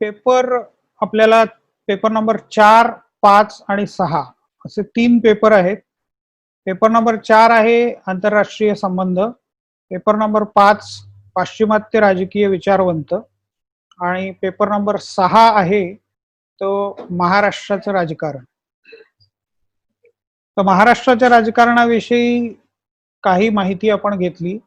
Paper आपल्याला paper number 4, 5 आणि 6 असे 3 पेपर आहेत. पेपर नंबर 4 आहे आंतरराष्ट्रीय संबंध, पेपर नंबर 5 पाश्चिमात्य राजकीय विचारवंत आणि पेपर नंबर 6 आहे तो महाराष्ट्राचं राजकारण. तर महाराष्ट्राच्या राजकारणाविषयी काही माहिती आपण घेतली.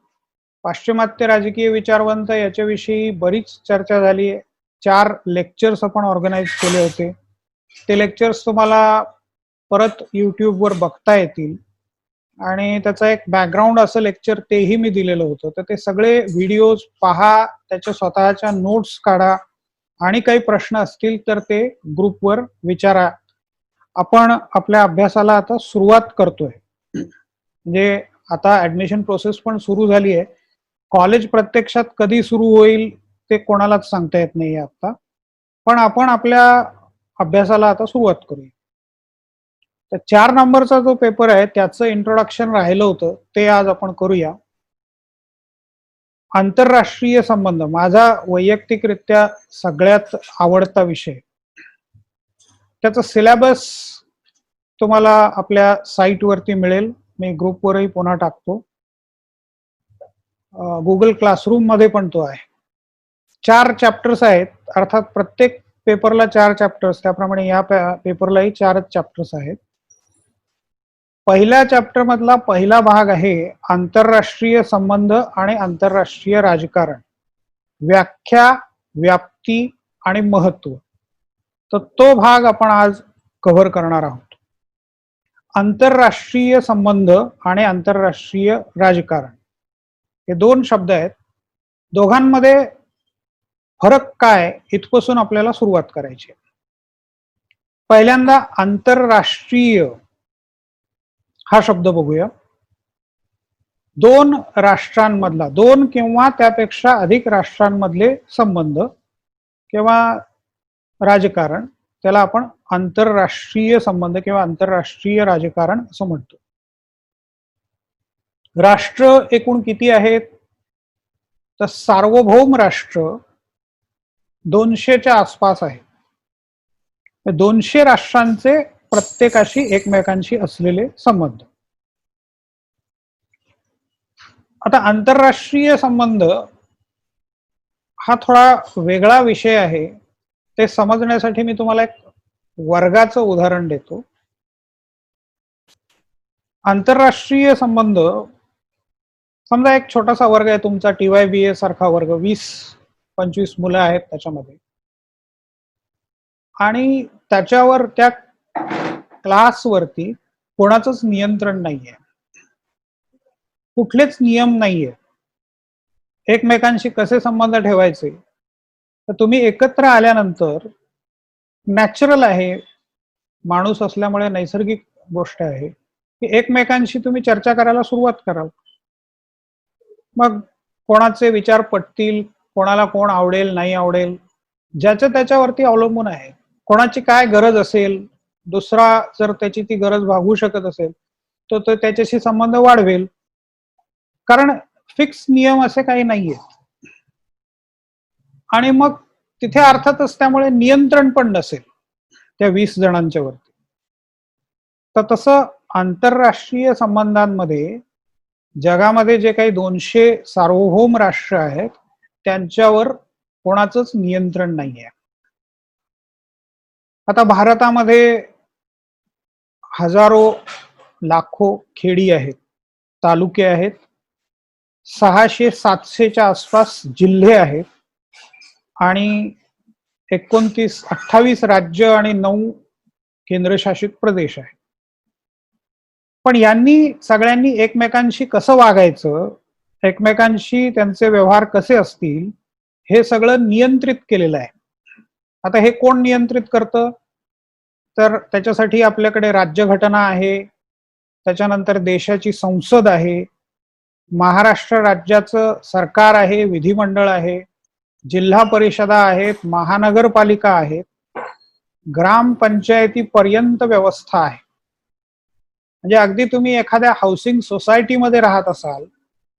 पाश्चिमात्य राजकीय विचारवंत याच्याविषयी बरीच चर्चा झाली आहे. 4 लेक्चर्स आपण ऑर्गनाईज केले होते. ते लेक्चर्स तुम्हाला परत यूट्यूबवर बघता येतील आणि त्याचा एक बॅकग्राऊंड असं लेक्चर तेही मी दिलेलं होतं. तर ते सगळे व्हिडिओज पहा, त्याच्या स्वतःच्या नोट्स काढा आणि काही प्रश्न असतील तर ते ग्रुपवर विचारा. आपण आपल्या अभ्यासाला आता सुरुवात करतोय. म्हणजे आता ऍडमिशन प्रोसेस पण सुरू झाली आहे. कॉलेज प्रत्यक्षात कधी सुरू होईल ते कोणालाच सांगता येत नाही आता, पण आपण आपल्या अभ्यासाला आता सुरुवात करूया. तर 4 नंबरचा जो पेपर आहे त्याचं इंट्रोडक्शन राहिलं होतं ते आज आपण करूया. आंतरराष्ट्रीय संबंध माझा वैयक्तिकरित्या सगळ्यात आवडता विषय. त्याचा सिलेबस तुम्हाला आपल्या साईटवरती मिळेल. मी ग्रुपवरही पुन्हा टाकतो. गुगल क्लासरूम मध्ये पण तो आहे. 4 चॅप्टर्स आहेत, अर्थात प्रत्येक पेपरला 4 चॅप्टर्स, त्याप्रमाणे या पेपरलाही 4 चॅप्टर्स आहेत. पहिल्या चॅप्टर मधला पहिला भाग आहे आंतरराष्ट्रीय संबंध आणि आंतरराष्ट्रीय राजकारण, व्याख्या, व्याप्ती आणि महत्व. तर तो भाग आपण आज कव्हर करणार आहोत. आंतरराष्ट्रीय संबंध आणि आंतरराष्ट्रीय राजकारण हे 2 शब्द आहेत. दोघांमध्ये फरक काय इथपासून आपल्याला सुरुवात करायची. पहिल्यांदा आंतरराष्ट्रीय हा शब्द बघूया. 2 राष्ट्रांमधला, 2 किंवा त्यापेक्षा अधिक राष्ट्रांमधले संबंध किंवा राजकारण, त्याला आपण आंतरराष्ट्रीय संबंध किंवा आंतरराष्ट्रीय राजकारण असं म्हणतो. राष्ट्र एकूण किती आहेत? तर सार्वभौम राष्ट्र 200च्या आसपास आहे. 200 राष्ट्रांचे प्रत्येकाशी एकमेकांशी असलेले संबंध. आता आंतरराष्ट्रीय संबंध हा थोडा वेगळा विषय आहे. ते समजण्यासाठी मी तुम्हाला एक वर्गाचं उदाहरण देतो. आंतरराष्ट्रीय संबंध, समजा एक छोटासा वर्ग आहे तुमचा, TYBA सारखा वर्ग, 20-25 मुलं आहेत त्याच्यामध्ये, आणि त्याच्यावर त्या क्लासवरती कोणाचंच नियंत्रण नाहीये, कुठलेच नियम नाहीये. एकमेकांशी कसे संबंध ठेवायचे, तर तुम्ही एकत्र आल्यानंतर नॅचरल आहे, माणूस असल्यामुळे नैसर्गिक गोष्ट आहे की एकमेकांशी तुम्ही चर्चा करायला सुरुवात कराल. मग कोणाचे विचार पटतील, कोणाला कोण आवडेल नाही आवडेल, ज्याच्या त्याच्यावरती अवलंबून आहे. कोणाची काय गरज असेल, दुसरा जर त्याची ती गरज भागवू शकत असेल तर तो त्याच्याशी संबंध वाढवेल, कारण फिक्स नियम असे काही नाहीये. आणि मग तिथे अर्थातच त्यामुळे नियंत्रण पण नसेल त्या 20 जणांच्या वरती. तर तसं आंतरराष्ट्रीय संबंधांमध्ये जगामध्ये जे काही 200 सार्वभौम राष्ट्र आहेत त्यांच्यावर कोणाचंच नियंत्रण नाहीये. आता भारतामध्ये हजारो लाखो खेडी आहेत, तालुके आहेत, 600-700च्या आसपास जिल्हे आहेत आणि 28 राज्य आणि 9 केंद्रशासित प्रदेश आहेत. पण यांनी सगळ्यांनी एकमेकांशी कसं वागायचं, एकमेकांशी त्यांचे व्यवहार कसे असतील, हे सगळं नियंत्रित केलेलं आहे. आता हे कोण नियंत्रित करतं? तर त्याच्यासाठी आपल्याकडे राज्यघटना आहे, त्याच्यानंतर देशाची संसद आहे, महाराष्ट्र राज्याचं सरकार आहे, विधिमंडळ आहे, जिल्हा परिषदा आहेत, महानगरपालिका आहेत, ग्रामपंचायतीपर्यंत व्यवस्था आहे. म्हणजे अगदी तुम्ही एखाद्या हाऊसिंग सोसायटीमध्ये राहत असाल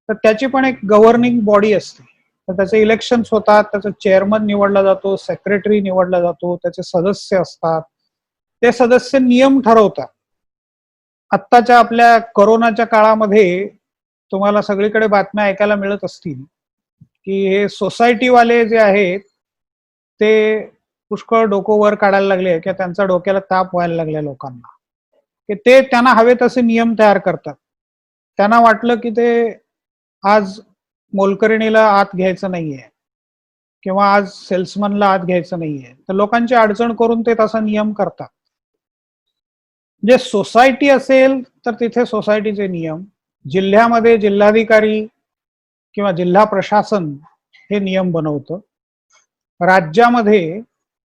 तर त्याची पण एक गव्हर्निंग बॉडी असते. तर त्याचे इलेक्शन्स होतात, त्याचा चेअरमन निवडला जातो, सेक्रेटरी निवडला जातो, त्याचे सदस्य असतात, ते सदस्य नियम ठरवतात. आत्ताच्या आपल्या कोरोनाच्या काळामध्ये तुम्हाला सगळीकडे बातम्या ऐकायला मिळत असतील की हे सोसायटीवाले जे आहेत ते पुष्कळ डोकं वर काढायला लागले किंवा त्यांचा डोक्याला ताप व्हायला लागल्या लोकांना, की ते त्यांना हवे तसे नियम तयार करतात. त्यांना वाटलं की ते आज मोलकरणीला आत घ्यायचं नाहीये किंवा आज सेल्समनला आत घ्यायचं नाहीये, तर लोकांची अडचण करून ते तसा नियम करतात. जे सोसायटी असेल तर तिथे सोसायटीचे नियम, जिल्ह्यामध्ये जिल्हाधिकारी किंवा जिल्हा प्रशासन हे नियम बनवतं, राज्यामध्ये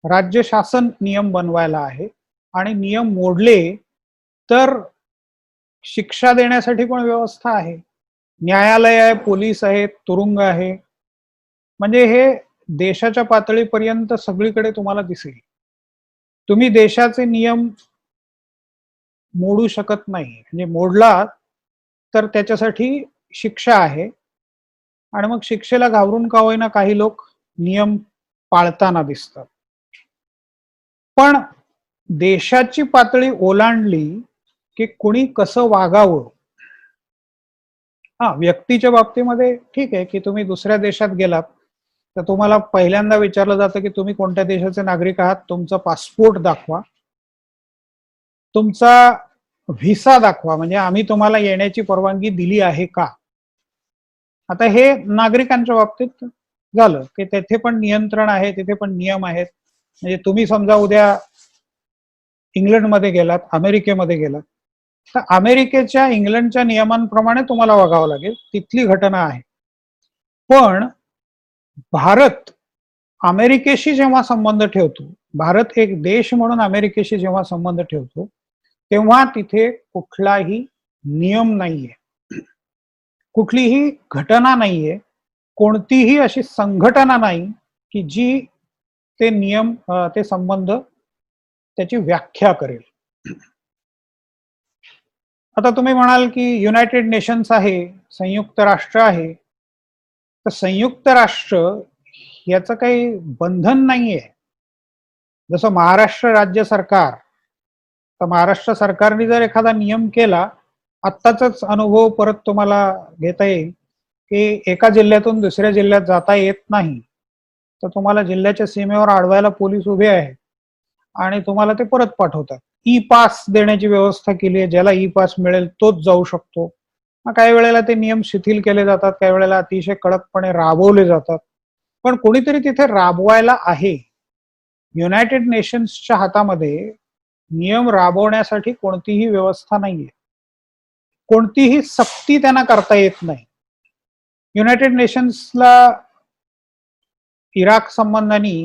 राज्य शासन नियम बनवायला आहे, आणि नियम मोडले तर शिक्षा देण्यासाठी पण व्यवस्था आहे, न्यायालय आहे, पोलीस आहेत, तुरुंग आहे. म्हणजे हे देशाच्या पातळीपर्यंत सगळीकडे तुम्हाला दिसेल. तुम्ही देशाचे नियम मोडू शकत नाही, म्हणजे मोडला तर त्याच्यासाठी शिक्षा आहे, आणि मग शिक्षेला घाबरून का होईना काही लोक नियम पाळताना दिसतात. पण देशाची पातळी ओलांडली की कुणी कसं वागावं, हा व्यक्तीच्या बाबतीमध्ये ठीक आहे की तुम्ही दुसऱ्या देशात गेलात तर तुम्हाला पहिल्यांदा विचारलं जातं की तुम्ही कोणत्या देशाचे नागरिक आहात, तुमचा पासपोर्ट दाखवा, तुमचा व्हिसा दाखवा, म्हणजे आम्ही तुम्हाला येण्याची परवानगी दिली आहे का. आता हे नागरिकांच्या बाबतीत झालं की तेथे पण नियंत्रण आहे, तिथे पण नियम आहेत. म्हणजे तुम्ही समजा उद्या इंग्लंडमध्ये गेलात, अमेरिकेमध्ये गेलात, तर अमेरिकेच्या इंग्लंडच्या नियमांप्रमाणे तुम्हाला वागावं लागेल, तिथली घटना आहे. पण भारत अमेरिकेशी जेव्हा संबंध ठेवतो, भारत एक देश म्हणून अमेरिकेशी जेव्हा संबंध ठेवतो, तेव्हा तिथे कुठलाही नियम नाहीये, कुठलीही घटना नाहीये, कोणतीही अशी संघटना नाही की जी ते नियम ते संबंध त्याची व्याख्या करेल. आता तुम्ही म्हणाल की युनायटेड नेशन्स आहे, संयुक्त राष्ट्र आहे, तर संयुक्त राष्ट्र याचं काही बंधन नाहीये. जसं महाराष्ट्र राज्य सरकार, तर महाराष्ट्र सरकारने जर एखादा नियम केला, आत्ताचाच अनुभव परत तुम्हाला घेता येईल की एका जिल्ह्यातून दुसऱ्या जिल्ह्यात जाता येत नाही, तर तुम्हाला जिल्ह्याच्या सीमेवर अडवायला पोलीस उभे आहेत आणि तुम्हाला ते परत पाठवतात. ई पास देण्याची व्यवस्था केली आहे, ज्याला ई पास मिळेल तोच जाऊ शकतो. मग काही वेळेला ते नियम शिथिल केले जातात, काही वेळेला अतिशय कडकपणे राबवले जातात, पण कोणीतरी तिथे राबवायला आहे. युनायटेड नेशन्सच्या हातामध्ये नियम राबवण्यासाठी कोणतीही व्यवस्था नाहीये, कोणतीही सक्ती त्यांना करता येत नाही. युनायटेड नेशन्सला इराक संबंधाने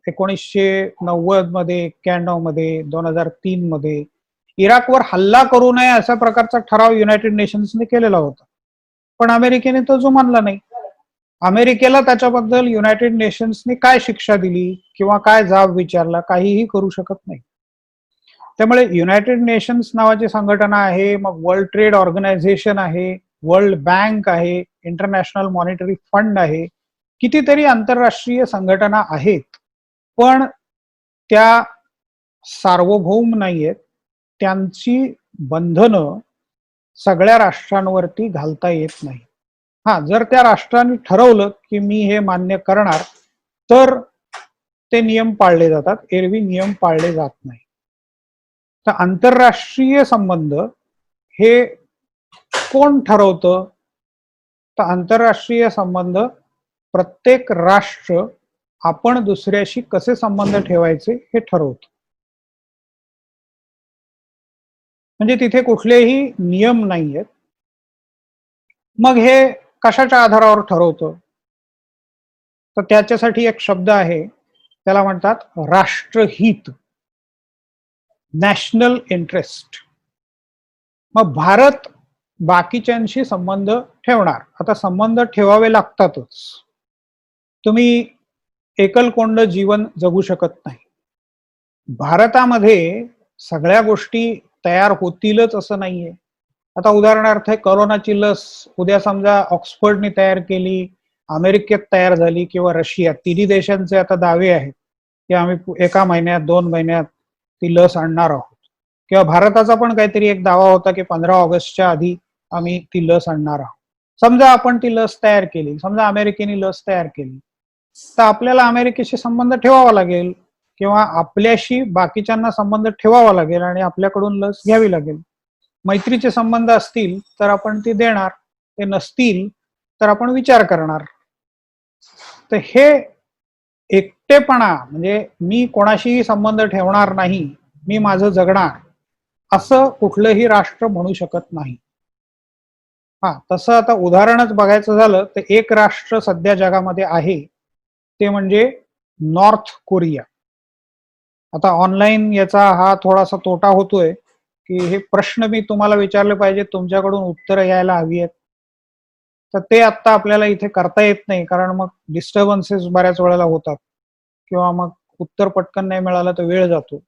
1990 मध्ये, 91 मध्ये, 2003 मध्ये इराकवर हल्ला करू नये अशा प्रकारचा ठराव युनायटेड नेशन्सने केलेला होता, पण अमेरिकेने तो जुमानला नाही. अमेरिकेला त्याच्याबद्दल युनायटेड नेशन्सने काय शिक्षा दिली किंवा काय जाब विचारला, काहीही करू शकत नाही. त्यामुळे युनायटेड नेशन्स नावाची संघटना आहे, मग वर्ल्ड ट्रेड ऑर्गनायझेशन आहे, वर्ल्ड बँक आहे, इंटरनॅशनल मॉनिटरी फंड आहे, कितीतरी आंतरराष्ट्रीय संघटना आहेत, पण त्या सार्वभौम नाहीयेत. त्यांची बंधनं सगळ्या राष्ट्रांवरती घालता येत नाही. हा, जर त्या राष्ट्रांनी ठरवलं की मी हे मान्य करणार, तर ते नियम पाळले जातात, एरवी नियम पाळले जात नाही. तर आंतरराष्ट्रीय संबंध हे कोण ठरवतं? तर आंतरराष्ट्रीय संबंध प्रत्येक राष्ट्र आपण दुसऱ्याशी कसे संबंध ठेवायचे हे ठरवतं. म्हणजे तिथे कुठलेही नियम नाहीयेत. मग हे कशाच्या आधारावर ठरवतं? तर त्याच्यासाठी एक शब्द आहे, त्याला म्हणतात राष्ट्रहित, नॅशनल इंटरेस्ट. मग भारत बाकीच्यांशी संबंध ठेवणार. आता संबंध ठेवावे लागतातच. तुम्ही एकलकोंड जीवन जगू शकत नाही. भारतामध्ये सगळ्या गोष्टी तयार होतीलच असं नाहीये. आता उदाहरणार्थ कोरोनाची लस उद्या समजा ऑक्सफर्डने तयार केली, अमेरिकेत तयार झाली किंवा रशिया, तिन्ही देशांचे आता दावे आहेत की आम्ही एका महिन्यात 2 महिन्यात ती लस आणणार आहोत. किंवा भारताचा पण काहीतरी एक दावा होता की 15 ऑगस्टच्या आधी आम्ही ती लस आणणार आहोत. समजा आपण ती लस तयार केली, समजा अमेरिकेने लस तयार केली, तर आपल्याला अमेरिकेशी संबंध ठेवावा लागेल किंवा आपल्याशी बाकीच्यांना संबंध ठेवावा लागेल आणि आपल्याकडून लस घ्यावी लागेल. मैत्रीचे संबंध असतील तर आपण ती देणार, ते नसतील तर आपण विचार करणार. तर हे एकटेपणा म्हणजे मी कोणाशीही संबंध ठेवणार नाही, मी माझं जगणार, असं कुठलंही राष्ट्र म्हणू शकत नाही. हा, तसं आता उदाहरणच बघायचं झालं तर एक राष्ट्र सध्या जगामध्ये आहे, ते म्हणजे नॉर्थ कोरिया. आता ऑनलाईन याचा हा थोडासा तोटा होतोय की हे प्रश्न मी तुम्हाला विचारले पाहिजे, तुमच्याकडून उत्तरं यायला हवी आहेत, तर ते आत्ता आपल्याला इथे करता येत नाही, कारण मग डिस्टर्बन्सेस बऱ्याच वेळेला होतात किंवा मग उत्तर पटकन नाही मिळालं तर वेळ जातो.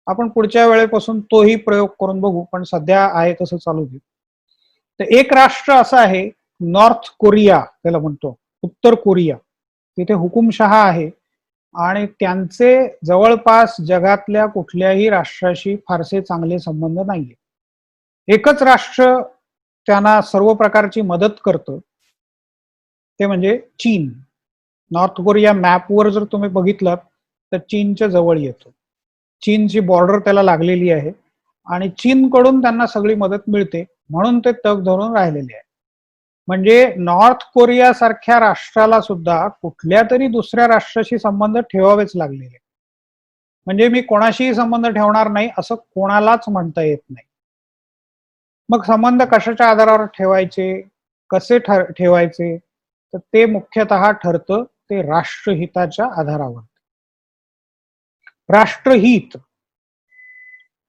आपण पुढच्या वेळेपासून तोही प्रयोग करून बघू, पण सध्या आहे तसं चालू दे. तर एक राष्ट्र असं आहे, नॉर्थ कोरिया त्याला म्हणतो, उत्तर कोरिया. तिथे हुकुमशहा आहे आणि त्यांचे जवळपास जगातल्या कुठल्याही राष्ट्राशी फारसे चांगले संबंध नाहीये. एकच राष्ट्र त्यांना सर्व प्रकारची मदत करतं, ते म्हणजे चीन. नॉर्थ कोरिया मॅपवर जर तुम्ही बघितलात तर चीनच्या जवळ येतो. चीनची बॉर्डर त्याला लागलेली आहे आणि चीनकडून त्यांना सगळी मदत मिळते, म्हणून ते तग धरून राहिलेले आहे. म्हणजे नॉर्थ कोरिया सारख्या राष्ट्राला सुद्धा कुठल्या तरी दुसऱ्या राष्ट्राशी संबंध ठेवावेच लागलेले. म्हणजे मी कोणाशीही संबंध ठेवणार नाही असं कोणालाच म्हणता येत नाही. मग संबंध कशाच्या आधारावर ठेवायचे, कसे ठेवायचे, तर ते मुख्यतः ठरतं ते राष्ट्रहिताच्या आधारावर. राष्ट्रहित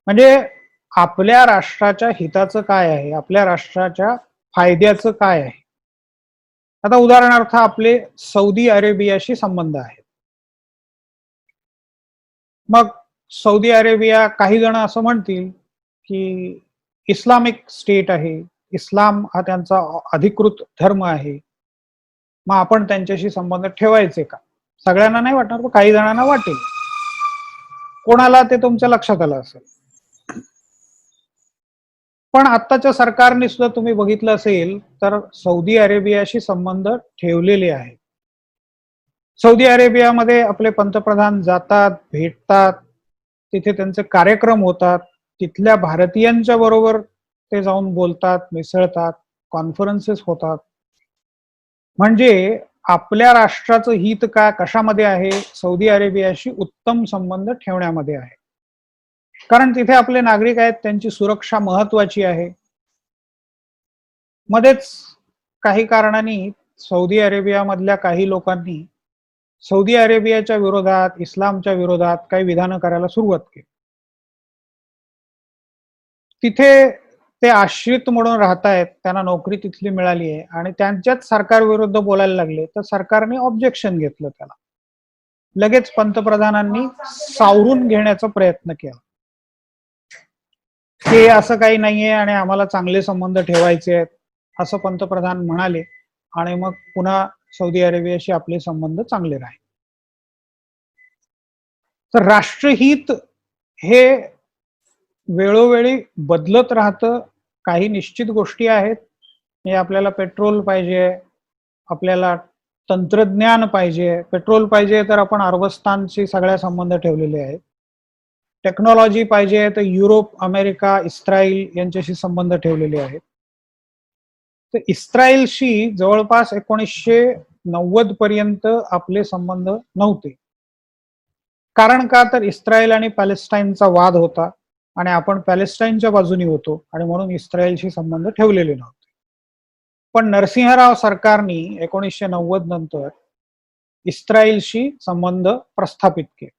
म्हणजे आपल्या राष्ट्राच्या हिताचं काय आहे, आपल्या राष्ट्राच्या फायद्याचं काय आहे. आता उदाहरणार्थ आपले सौदी अरेबियाशी संबंध आहेत. मग सौदी अरेबिया, काही जण असं म्हणतील की इस्लामिक स्टेट आहे, इस्लाम हा त्यांचा अधिकृत धर्म आहे, मग आपण त्यांच्याशी संबंध ठेवायचे का. सगळ्यांना नाही वाटणार, पण काही जणांना वाटेल. कोणाला ते तुमच्या लक्षात आलं असेल. पण आत्ताच्या सरकारने सुद्धा तुम्ही बघितलं असेल तर सौदी अरेबियाशी संबंध ठेवलेले आहेत. सौदी अरेबियामध्ये आपले पंतप्रधान जातात, भेटतात, तिथे त्यांचे कार्यक्रम होतात, तिथल्या भारतीयांच्या बरोबर ते जाऊन बोलतात, मिसळतात, कॉन्फरन्सेस होतात. म्हणजे आपल्या राष्ट्राचं हित काय कशामध्ये आहे, सौदी अरेबियाशी उत्तम संबंध ठेवण्यामध्ये आहे. कारण तिथे आपले नागरिक आहेत, त्यांची सुरक्षा महत्वाची आहे. मध्येच काही कारणांनी सौदी अरेबियामधल्या काही लोकांनी सौदी अरेबियाच्या विरोधात, इस्लामच्या विरोधात काही विधानं करायला सुरुवात केली. तिथे ते आश्रित म्हणून राहतायत, त्यांना नोकरी तिथली मिळाली आहे आणि त्यांच्याच सरकार विरुद्ध बोलायला लागले, तर सरकारने ऑब्जेक्शन घेतलं त्याला. लगेच पंतप्रधानांनी सावरून घेण्याचा प्रयत्न केला की असं काही नाहीये आणि आम्हाला चांगले संबंध ठेवायचे आहेत, असं पंतप्रधान म्हणाले आणि मग पुन्हा सौदी अरेबियाशी आपले संबंध चांगले राहिले. तर राष्ट्रहित हे वेळोवेळी बदलत राहतं. काही निश्चित गोष्टी आहेत, म्हणजे आपल्याला पेट्रोल पाहिजे, आपल्याला तंत्रज्ञान पाहिजे. पेट्रोल पाहिजे तर आपण अरबस्तानशी सगळ्या संबंध ठेवलेले आहेत. टेक्नॉलॉजी पाहिजे तर युरोप, अमेरिका, इस्रायल यांच्याशी संबंध ठेवलेले आहेत. तर इस्रायलशी जवळपास 1990 पर्यंत आपले संबंध नव्हते. कारण का, तर इस्रायल आणि पॅलेस्टाईनचा वाद होता आणि आपण पॅलेस्टाईनच्या बाजूनी होतो आणि म्हणून इस्रायलशी संबंध ठेवलेले नव्हते. पण नरसिंहराव सरकारने 1990 नंतर इस्रायलशी संबंध प्रस्थापित केले.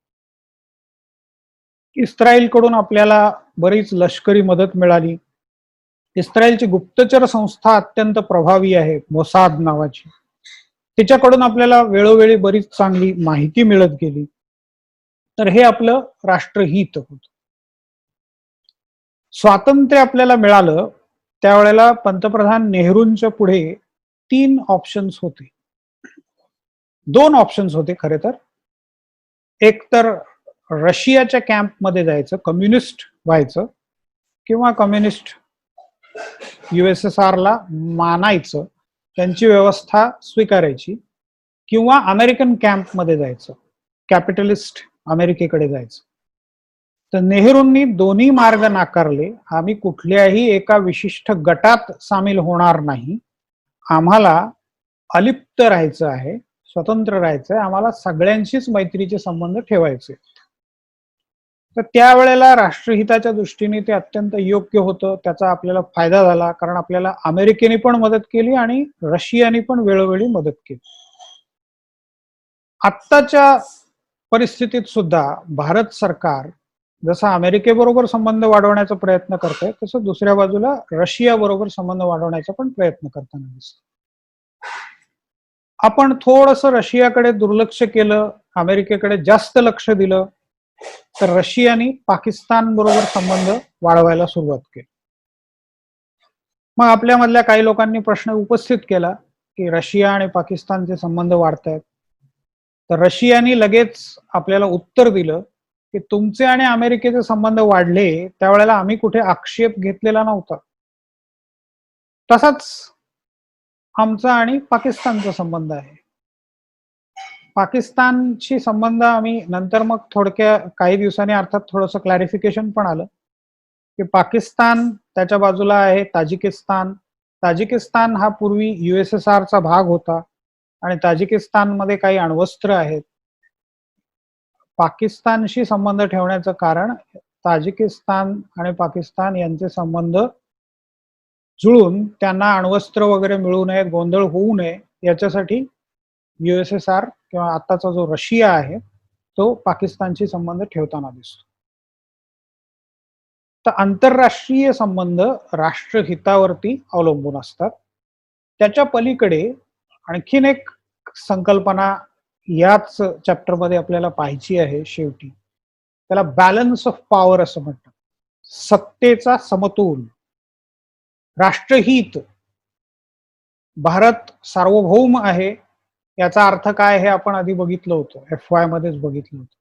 इस्रायलकडून आपल्याला बरीच लष्करी मदत मिळाली. इस्रायलची गुप्तचर संस्था अत्यंत प्रभावी आहे, मोसाद नावाची. तिच्याकडून आपल्याला वेळोवेळी बरीच चांगली माहिती मिळत गेली. तर हे आपलं राष्ट्रहित होत. स्वातंत्र्य आपल्याला मिळालं त्यावेळेला पंतप्रधान नेहरूंच्या पुढे 3 ऑप्शन्स होते. 2 ऑप्शन्स होते खरे तर. एक तर रशियाच्या कॅम्पमध्ये जायचं, कम्युनिस्ट व्हायचं, किंवा कम्युनिस्ट USSRला मानायचं, त्यांची व्यवस्था स्वीकारायची, किंवा अमेरिकन कॅम्पमध्ये जायचं, कॅपिटलिस्ट अमेरिकेकडे जायचं. तर नेहरूंनी दोन्ही मार्ग नाकारले. आम्ही कुठल्याही एका विशिष्ट गटात सामील होणार नाही, आम्हाला अलिप्त राहायचं आहे, स्वतंत्र राहायचं आहे, आम्हाला सगळ्यांशीच मैत्रीचे संबंध ठेवायचे. तर त्यावेळेला राष्ट्रहिताच्या दृष्टीने ते अत्यंत योग्य होतं. त्याचा आपल्याला फायदा झाला, कारण आपल्याला अमेरिकेने पण मदत केली आणि रशियाने पण वेळोवेळी मदत केली. आत्ताच्या परिस्थितीत सुद्धा भारत सरकार जसं अमेरिकेबरोबर संबंध वाढवण्याचा प्रयत्न करतंय, तसं दुसऱ्या बाजूला रशिया बरोबर संबंध वाढवण्याचा पण प्रयत्न करताना दिसतो. आपण थोडंसं रशियाकडे दुर्लक्ष केलं, अमेरिकेकडे जास्त लक्ष दिलं, तर रशियाने पाकिस्तान बरोबर संबंध वाढवायला सुरुवात केली. मग आपल्यामधल्या काही लोकांनी प्रश्न उपस्थित केला की रशिया आणि पाकिस्तानचे संबंध वाढत आहेत. तर रशियाने लगेच आपल्याला उत्तर दिलं की तुमचे आणि अमेरिकेचे संबंध वाढले त्यावेळेला आम्ही कुठे आक्षेप घेतलेला नव्हता. तसाच आमचा आणि पाकिस्तानचा संबंध आहे. पाकिस्तानशी संबंध आम्ही नंतर मग थोडक्या काही दिवसांनी अर्थात थोडंसं क्लॅरिफिकेशन पण आलं की पाकिस्तान त्याच्या बाजूला आहे ताजिकिस्तान. ताजिकिस्तान हा पूर्वी USSRचा भाग होता आणि ताजिकिस्तानमध्ये काही अण्वस्त्र आहेत. पाकिस्तानशी संबंध ठेवण्याचं कारण ताजिकिस्तान आणि पाकिस्तान यांचे संबंध जुळून त्यांना अण्वस्त्र वगैरे मिळू नये, गोंधळ होऊ नये याच्यासाठी USSR किंवा आताचा जो रशिया आहे तो पाकिस्तानशी संबंध ठेवताना दिसतो. तर आंतरराष्ट्रीय संबंध राष्ट्रहितावरती अवलंबून असतात. त्याच्या पलीकडे आणखीन एक संकल्पना याच चॅप्टरमध्ये आपल्याला पाहायची आहे शेवटी. त्याला बॅलन्स ऑफ पॉवर असं म्हणतात. सत्तेचा समतोल. राष्ट्रहित, भारत सार्वभौम आहे याचा अर्थ काय हे आपण आधी बघितलं होतं, FY मध्येच बघितलं होतं.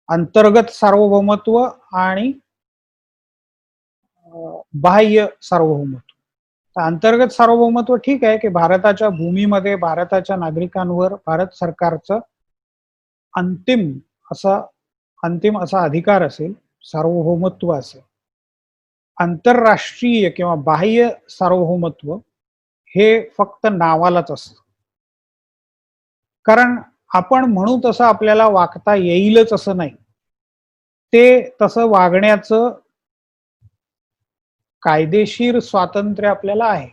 अंतर्गत सार्वभौमत्व आणि बाह्य सार्वभौमत्व. अंतर्गत सार्वभौमत्व ठीक आहे की भारताच्या भूमीमध्ये भारताच्या नागरिकांवर भारत सरकारचं अंतिम असा अधिकार असेल, सार्वभौमत्व असेल. आंतरराष्ट्रीय किंवा बाह्य सार्वभौमत्व हे फक्त नावालाच असतं. कारण आपण म्हणू तसं आपल्याला वागता येईलच असं नाही. ते तसं वागण्याचं कायदेशीर स्वातंत्र्य आपल्याला आहे,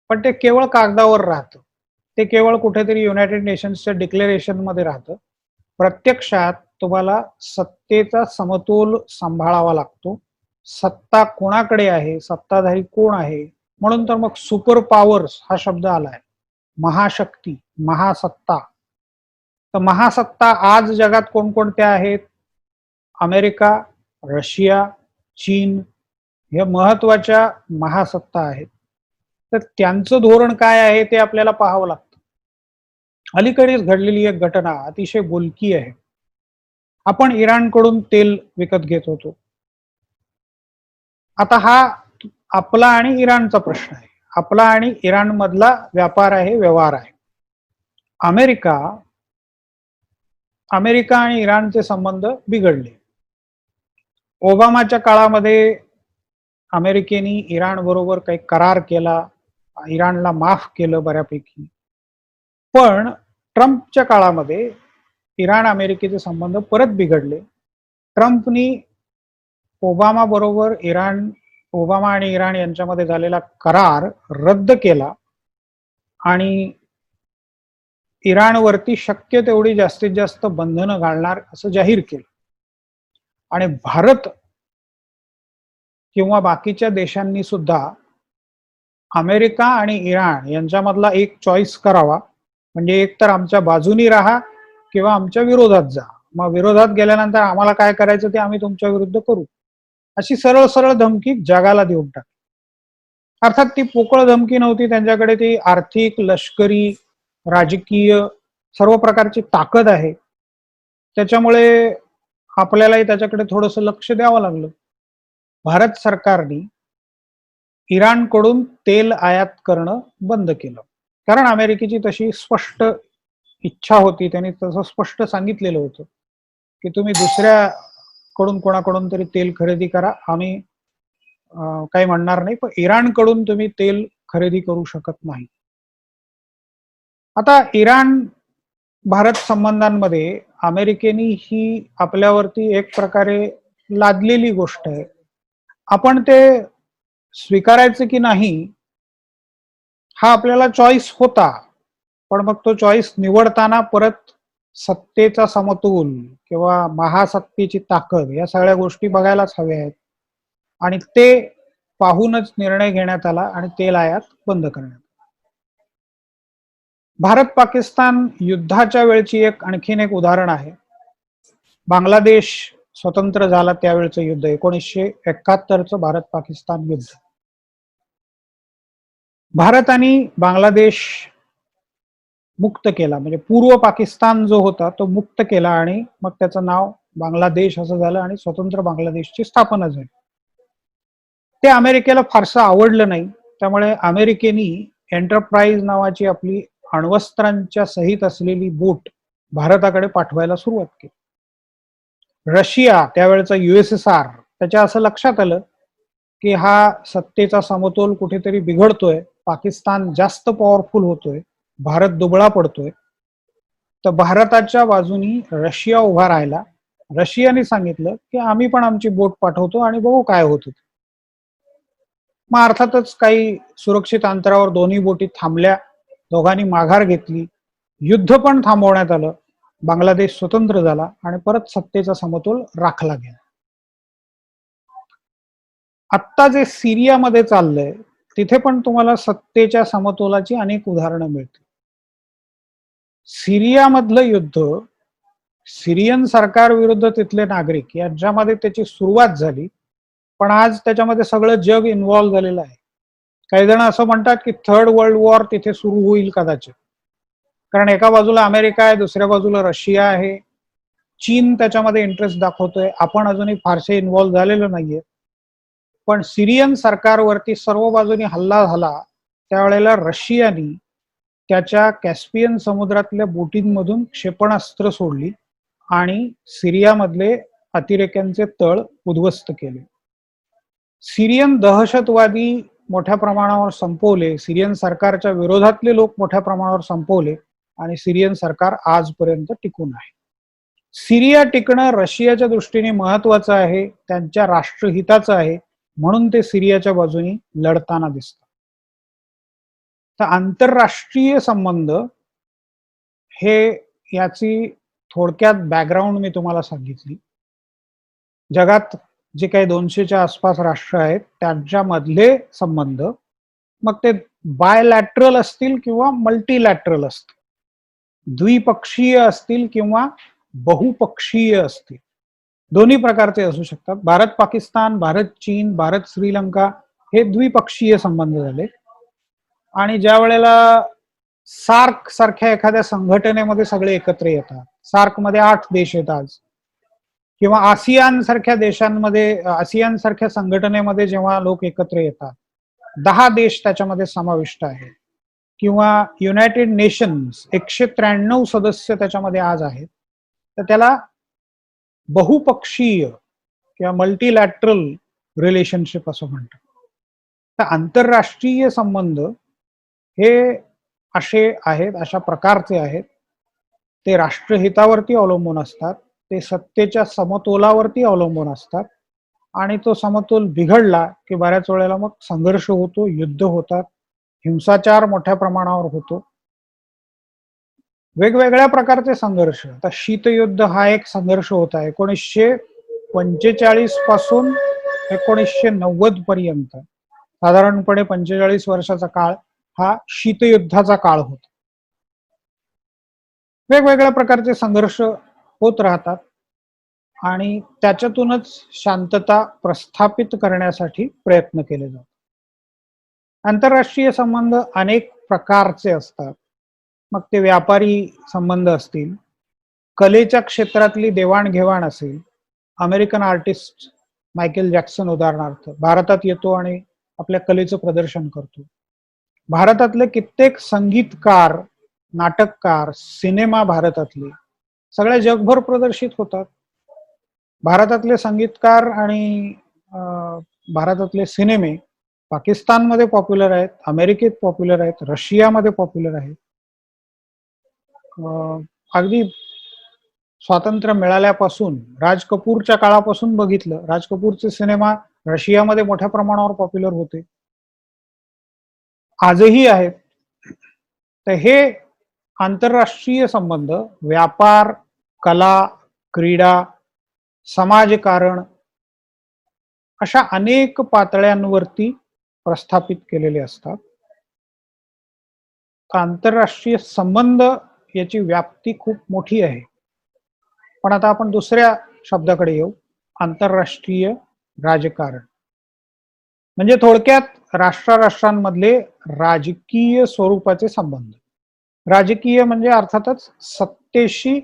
पण ते केवळ कागदावर राहतं. ते केवळ कुठेतरी युनायटेड नेशन्सच्या डिक्लेरेशन मध्ये राहतं. प्रत्यक्षात तुम्हाला सत्तेचा समतोल सांभाळावा लागतो. सत्ता कोणाकडे आहे, सत्ताधारी कोण आहे, म्हणून तर मग सुपर पॉवर्स हा शब्द आलाय. महाशक्ती, महासत्ता. तर महासत्ता आज जगात कोणकोणत्या आहेत? अमेरिका, रशिया, चीन हे महत्वाच्या महासत्ता आहेत. तर त्यांचं धोरण काय आहे ते आपल्याला पाहावं लागतं. अलीकडेच घडलेली एक घटना अतिशय बोलकी आहे. आपण इराणकडून तेल विकत घेत होतो. आता हा आपला आणि इराणचा प्रश्न आहे. आपला आणि इराण मधला व्यापार आहे, व्यवहार आहे. अमेरिका आणि इराणचे संबंध बिघडले. ओबामाच्या काळामध्ये अमेरिकेने इराण बरोबर काही करार केला, इराणला माफ केलं बऱ्यापैकी. पण ट्रम्पच्या काळामध्ये इराण अमेरिकेचे संबंध परत बिघडले. ट्रम्पनी ओबामा आणि इराण यांच्यामध्ये झालेला करार रद्द केला आणि इराणवरती शक्य तेवढी जास्तीत जास्त बंधनं घालणार असं जाहीर केलं. आणि भारत किंवा बाकीच्या देशांनी सुद्धा अमेरिका आणि इराण यांच्यामधला एक चॉईस करावा. म्हणजे एक तर आमच्या बाजूनी राहा किंवा आमच्या विरोधात जा. मग विरोधात गेल्यानंतर आम्हाला काय करायचं ते आम्ही तुमच्या विरुद्ध करू, अशी सरळ सरळ धमकी जगाला देऊन टाकली. अर्थात ती पोकळ धमकी नव्हती, त्यांच्याकडे ती आर्थिक, लष्करी, राजकीय सर्व प्रकारची ताकद आहे. त्याच्यामुळे आपल्यालाही त्याच्याकडे थोडंसं लक्ष द्यावं लागलं. भारत सरकारने इराणकडून तेल आयात करणं बंद केलं. कारण अमेरिकेची तशी स्पष्ट इच्छा होती, त्यांनी तसं स्पष्ट सांगितलेलं होतं, की तुम्ही दुसऱ्याकडून कोणाकडून तरी तेल खरेदी करा, आम्ही काही म्हणणार नाही, पण इराणकडून तुम्ही तेल खरेदी करू शकत नाही. आता इराण भारत संबंधांमध्ये अमेरिकेने ही आपल्यावरती एक प्रकारे लादलेली गोष्ट आहे. आपण ते स्वीकारायचं की नाही हा आपल्याला चॉईस होता, पण मग तो चॉईस निवडताना परत सत्तेचा समतोल किंवा महासत्तेची ताकद या सगळ्या गोष्टी बघायलाच हव्या आहेत. आणि ते पाहूनच निर्णय घेण्यात आला आणि तेल आयात बंद करण्यात. भारत पाकिस्तान युद्धाच्या वेळची आणखीन एक उदाहरण आहे. बांगलादेश स्वतंत्र झाला त्यावेळचं युद्ध 1971चं भारत पाकिस्तान युद्ध. भारत आणि बांगलादेश मुक्त केला, म्हणजे पूर्व पाकिस्तान जो होता तो मुक्त केला आणि मग त्याचं नाव बांगलादेश असं झालं आणि स्वतंत्र बांगलादेशची स्थापना झाली. ते अमेरिकेला फारसं आवडलं नाही, त्यामुळे अमेरिकेने एंटरप्राइज नावाची आपली अण्वस्त्रांच्या सहित असलेली बोट भारताकडे पाठवायला सुरुवात केली. रशिया त्यावेळेचा USSR त्याच्या असं लक्षात आलं की हा सत्तेचा समतोल कुठेतरी बिघडतोय, पाकिस्तान जास्त पॉवरफुल होतोय, भारत दुबळा पडतोय. तर भारताच्या बाजूनी रशिया उभा राहिला. रशियाने सांगितलं की आम्ही पण आमची बोट पाठवतो आणि बघू काय होतं. मग अर्थातच काही सुरक्षित अंतरावर दोन्ही बोटी थांबल्या, दोघांनी माघार घेतली, युद्ध पण थांबवण्यात आलं, बांगलादेश स्वतंत्र झाला आणि परत सत्तेचा समतोल राखला गेला. आत्ता जे सिरियामध्ये चाललंय तिथे पण तुम्हाला सत्तेच्या समतोलाची अनेक उदाहरणं मिळतील. सिरियामधलं युद्ध सिरियन सरकार विरुद्ध तिथले नागरिक यांच्यामध्ये त्याची सुरुवात झाली, पण आज त्याच्यामध्ये सगळं जग इन्व्हॉल्व्ह झालेलं आहे. काही जण असं म्हणतात की थर्ड वर्ल्ड वॉर तिथे सुरू होईल कदाचित, कारण एका बाजूला अमेरिका आहे, दुसऱ्या बाजूला रशिया आहे, चीन त्याच्यामध्ये इंटरेस्ट दाखवतोय. आपण अजूनही फारसे इन्व्हॉल्व्ह झालेलो नाहीये, पण सिरियन सरकारवरती सर्व बाजूनी हल्ला झाला त्यावेळेला रशियानी त्याच्या कॅस्पियन समुद्रातल्या बोटींमधून क्षेपणास्त्र सोडली आणि सिरियामधले अतिरेक्यांचे तळ उद्ध्वस्त केले. सिरियन दहशतवादी मोठ्या प्रमाणावर संपवले, सिरियन सरकारच्या विरोधातले लोक मोठ्या प्रमाणावर संपवले आणि सिरियन सरकार आजपर्यंत टिकून आहे. सिरिया टिकणं रशियाच्या दृष्टीने महत्वाचं आहे, त्यांच्या राष्ट्रहिताचं आहे, म्हणून ते सिरियाच्या बाजूनी लढताना दिसतात. तर आंतरराष्ट्रीय संबंध हे याची थोडक्यात बॅकग्राऊंड मी तुम्हाला सांगितली. जगात जे काही 200च्या आसपास राष्ट्र आहेत त्यांच्यामधले संबंध, मग ते बायलॅटरल असतील किंवा मल्टीलॅटरल असतील, द्विपक्षीय असतील किंवा बहुपक्षीय असतील, दोन्ही प्रकारचे असू शकतात. भारत पाकिस्तान, भारत चीन, भारत श्रीलंका हे द्विपक्षीय संबंध झाले. आणि ज्या वेळेला सार्क सारख्या एखाद्या संघटनेमध्ये सगळे एकत्र येतात, सार्क मध्ये 8 देश आहेत आज, किंवा आसियान सारख्या देशांमध्ये, आसियान सारख्या संघटनेमध्ये जेव्हा लोक एकत्र येतात, 10 देश त्याच्यामध्ये समाविष्ट आहेत, किंवा युनायटेड नेशन्स 193 सदस्य त्याच्यामध्ये आज आहेत, तर त्याला बहुपक्षीय किंवा मल्टीलॅटरल रिलेशनशिप असं म्हणतात. तर आंतरराष्ट्रीय संबंध हे असे आहेत, अशा प्रकारचे आहेत. ते राष्ट्रहितावरती अवलंबून असतात, ते सत्तेच्या समतोलावरती अवलंबून असतात, आणि तो समतोल बिघडला की बऱ्याच वेळेला मग संघर्ष होतो, युद्ध होतात, हिंसाचार मोठ्या प्रमाणावर होतो, वेगवेगळ्या प्रकारचे संघर्ष. आता शीतयुद्ध हा एक संघर्ष होता 1945 पासून 1990 पर्यंत, साधारणपणे 45 वर्षाचा काळ हा शीतयुद्धाचा काळ होता. वेगवेगळ्या प्रकारचे संघर्ष होत राहतात आणि त्याच्यातूनच शांतता प्रस्थापित करण्यासाठी प्रयत्न केले जातात. आंतरराष्ट्रीय संबंध अनेक प्रकारचे असतात. मग ते व्यापारी संबंध असतील, कलेच्या क्षेत्रातली देवाणघेवाण असेल. अमेरिकन आर्टिस्ट मायकेल जॅक्सन उदाहरणार्थ भारतात येतो आणि आपल्या कलेचं प्रदर्शन करतो. भारतातले कित्येक संगीतकार, नाटककार, सिनेमा भारतातले सगळ्या जगभर प्रदर्शित होतात. भारतातले संगीतकार आणि भारतातले सिनेमे पाकिस्तानमध्ये पॉप्युलर आहेत, अमेरिकेत पॉप्युलर आहेत, रशियामध्ये पॉप्युलर आहेत. अगदी स्वातंत्र्य मिळाल्यापासून राज कपूरच्या काळापासून बघितलं, राज कपूरचे सिनेमा रशियामध्ये मोठ्या प्रमाणावर पॉप्युलर होते, आजही आहेत. तर हे आंतरराष्ट्रीय संबंध व्यापार, कला, क्रीडा, समाजकारण अशा अनेक पातळ्यांवरती प्रस्थापित केलेले असतात. आंतरराष्ट्रीय संबंध याची व्याप्ती खूप मोठी आहे. पण आता आपण दुसऱ्या शब्दाकडे येऊ, आंतरराष्ट्रीय राजकारण. म्हणजे थोडक्यात राष्ट्रांमधले राजकीय स्वरूपाचे संबंध. राजकीय म्हणजे अर्थातच सत्तेशी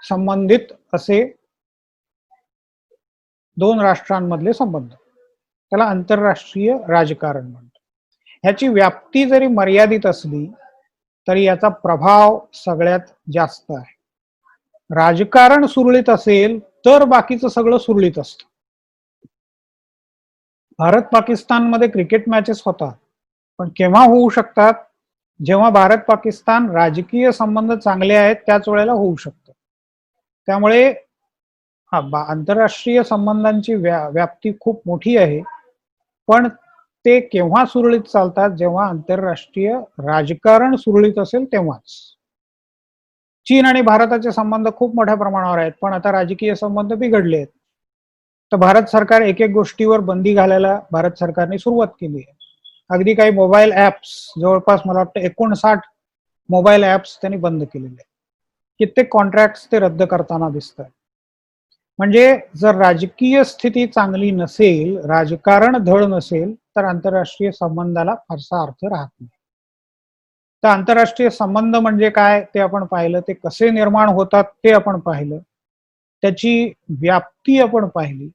संबंधित असे दोन राष्ट्रांमधले संबंध, त्याला आंतरराष्ट्रीय राजकारण म्हणतात. ह्याची व्याप्ती जरी मर्यादित असली तरी याचा प्रभाव सगळ्यात जास्त आहे. राजकारण सुरळीत असेल तर बाकीचं सगळं सुरळीत असतं. भारत पाकिस्तानमध्ये क्रिकेट मॅचेस होतात, पण केव्हा होऊ शकतात? जेव्हा भारत पाकिस्तान राजकीय संबंध चांगले आहेत त्याच वेळेला होऊ शकतं. त्यामुळे आंतरराष्ट्रीय संबंधांची व्याप्ती खूप मोठी आहे, पण ते केव्हा सुरळीत चालतात? जेव्हा आंतरराष्ट्रीय राजकारण सुरळीत असेल तेव्हाच. चीन आणि भारताचे संबंध खूप मोठ्या प्रमाणावर आहेत, पण आता राजकीय संबंध बिघडले आहेत. तर भारत सरकार एक एक गोष्टीवर बंदी घालायला भारत सरकारने सुरुवात केली आहे. अगदी काही मोबाईल ऍप्स, जवळपास मला वाटतं 59 मोबाईल ऍप्स त्यांनी बंद केलेले आहेत. कित्येक कॉन्ट्रॅक्ट ते रद्द करताना दिसतात. म्हणजे जर राजकीय स्थिती चांगली नसेल, राजकारण धड नसेल, तर आंतरराष्ट्रीय संबंधाला फारसा अर्थ राहत नाही. तर आंतरराष्ट्रीय संबंध म्हणजे काय ते आपण पाहिलं, ते कसे निर्माण होतात ते आपण पाहिलं, त्याची व्याप्ती आपण पाहिली,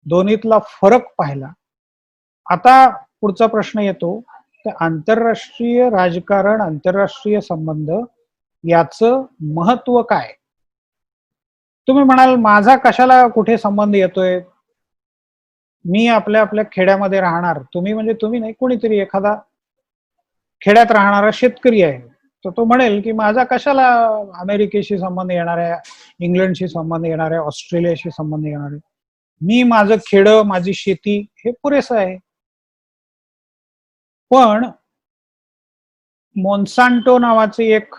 दोन्हीतला फरक पाहिला. आता पुढचा प्रश्न येतो, तर आंतरराष्ट्रीय राजकारण, आंतरराष्ट्रीय संबंध याचं महत्व काय? तुम्ही म्हणाल माझा कशाला कुठे संबंध येतोय? मी आपल्या आपल्या खेड्यामध्ये राहणार, तुम्ही म्हणजे तुम्ही नाही, कोणीतरी एखादा खेड्यात राहणारा शेतकरी आहे, तर तो म्हणेल की माझा कशाला अमेरिकेशी संबंध येणार आहे, इंग्लंडशी संबंध येणार आहे, ऑस्ट्रेलियाशी संबंध येणार आहे. मी माझं खेडं, माझी शेती हे पुरेसं आहे. पण मोन्सांटो नावाचे एक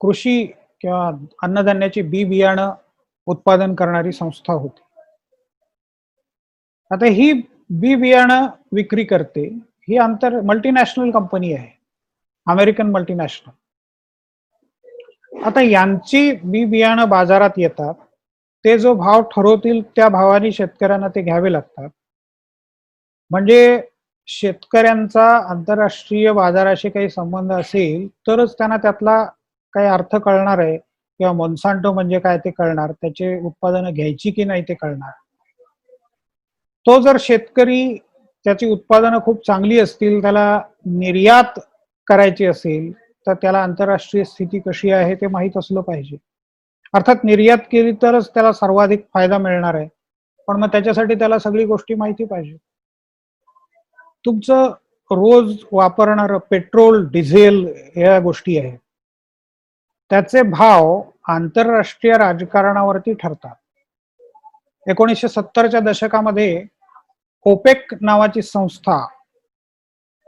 कृषी किंवा अन्नधान्याची बी बियाणं उत्पादन करणारी संस्था होती. आता ही बी बियाणं विक्री करते, ही मल्टीनॅशनल कंपनी आहे, अमेरिकन मल्टीनॅशनल. आता यांची बी बियाणं बाजारात येतात, ते जो भाव ठरवतील त्या भावाने शेतकऱ्यांना ते घ्यावे लागतात. म्हणजे शेतकऱ्यांचा आंतरराष्ट्रीय बाजाराशी काही संबंध असेल तरच त्यांना त्यातला काही अर्थ कळणार आहे, किंवा मोन्सांटो म्हणजे काय ते कळणार, त्याचे उत्पादनं घ्यायची की नाही ते कळणार. तो जर शेतकरी त्याची उत्पादनं खूप चांगली असतील, त्याला निर्यात करायची असेल, तर त्याला आंतरराष्ट्रीय स्थिती कशी आहे ते माहीत असलं पाहिजे. अर्थात निर्यात केली तरच त्याला सर्वाधिक फायदा मिळणार आहे, पण मग त्याच्यासाठी त्याला सगळी गोष्टी माहिती पाहिजे. तुमचं रोज वापरणारं पेट्रोल, डिझेल या गोष्टी आहेत, त्याचे भाव आंतरराष्ट्रीय राजकारणावरती ठरतात. 1970च्या दशकामध्ये ओपेक नावाची संस्था,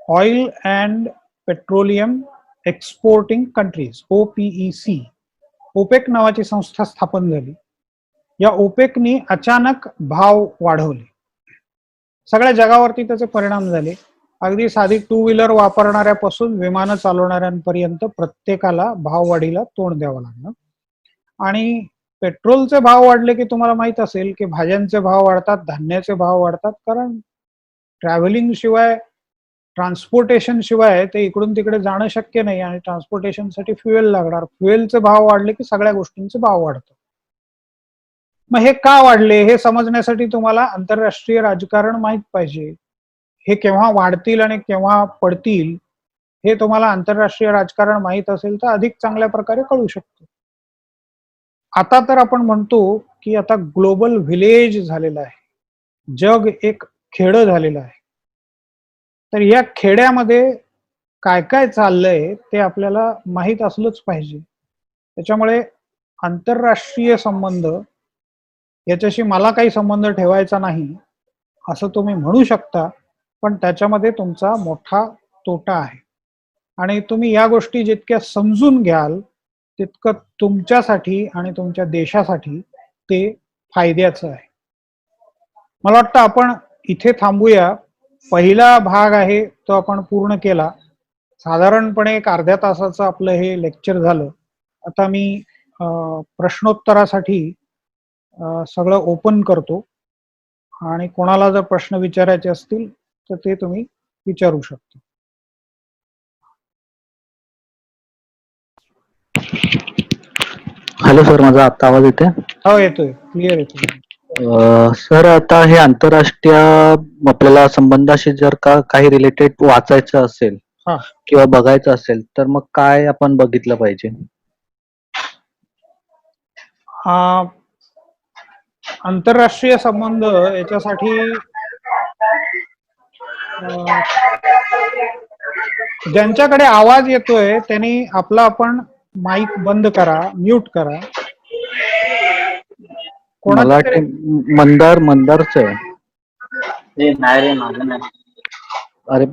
oil and petroleum exporting countries, OPEC, OPEC नावाची संस्था स्थापन झाली. या ओपेकनी अचानक भाव वाढवले, सगळ्या जगावरती त्याचे परिणाम झाले. अगदी साधी टू व्हीलर वापरणाऱ्यापासून विमानं चालवणाऱ्यांपर्यंत प्रत्येकाला भाववाढीला तोंड द्यावं लागलं. आणि पेट्रोलचे भाव वाढले की तुम्हाला माहित असेल की भाज्यांचे भाव वाढतात, धान्याचे भाव वाढतात, कारण ट्रॅव्हलिंग शिवाय, ट्रान्सपोर्टेशन शिवाय ते इकडून तिकडे जाणं शक्य नाही आणि ट्रान्सपोर्टेशनसाठी फ्युएल लागणार. फ्युएलचे भाव वाढले की सगळ्या गोष्टींचे भाव वाढतात. मग हे का वाढले हे समजण्यासाठी तुम्हाला आंतरराष्ट्रीय राजकारण माहित पाहिजे. हे केव्हा वाढतील आणि केव्हा पडतील हे तुम्हाला आंतरराष्ट्रीय राजकारण माहित असेल तर अधिक चांगल्या प्रकारे कळू शकतो. आता तर आपण म्हणतो की आता ग्लोबल व्हिलेज झालेलं आहे, जग एक खेडं झालेलं आहे. तर या खेड्यामध्ये काय काय चाललंय ते आपल्याला माहीत असलंच पाहिजे. त्याच्यामुळे आंतरराष्ट्रीय संबंध याच्याशी मला काही संबंध ठेवायचा नाही असं तुम्ही म्हणू शकता, पण त्याच्यामध्ये तुमचा मोठा तोटा आहे. आणि तुम्ही या गोष्टी जितक्या समजून घ्याल तितकं तुमच्यासाठी आणि तुमच्या देशासाठी ते फायद्याचं आहे. मला वाटतं आपण इथे थांबूया. पहिला भाग आहे तो आपण पूर्ण केला. साधारणपणे एक अर्ध्या तासाचं आपलं हे लेक्चर झालं. आता मी प्रश्नोत्तरासाठी सगळं ओपन करतो आणि कोणाला जर प्रश्न विचारायचे असतील तर ते तुम्ही विचारू शकता. हॅलो सर, माझा आता आवाज येते? हो येतोय, क्लिअर येतोय. सर, आता हे आंतरराष्ट्रीय आपल्याला संबंधाशी जर का काही रिलेटेड वाचायचं असेल हा, किंवा बघायचं असेल तर मग काय आपण बघितलं पाहिजे? आंतरराष्ट्रीय संबंध याच्यासाठी ज्यांच्याकडे आवाज येतोय त्यांनी आपला आपण माईक बंद करा, म्यूट करा. मला कोणाचं तरी वाटते मंदारच आहे. नाही रे, माझं नाही. अरे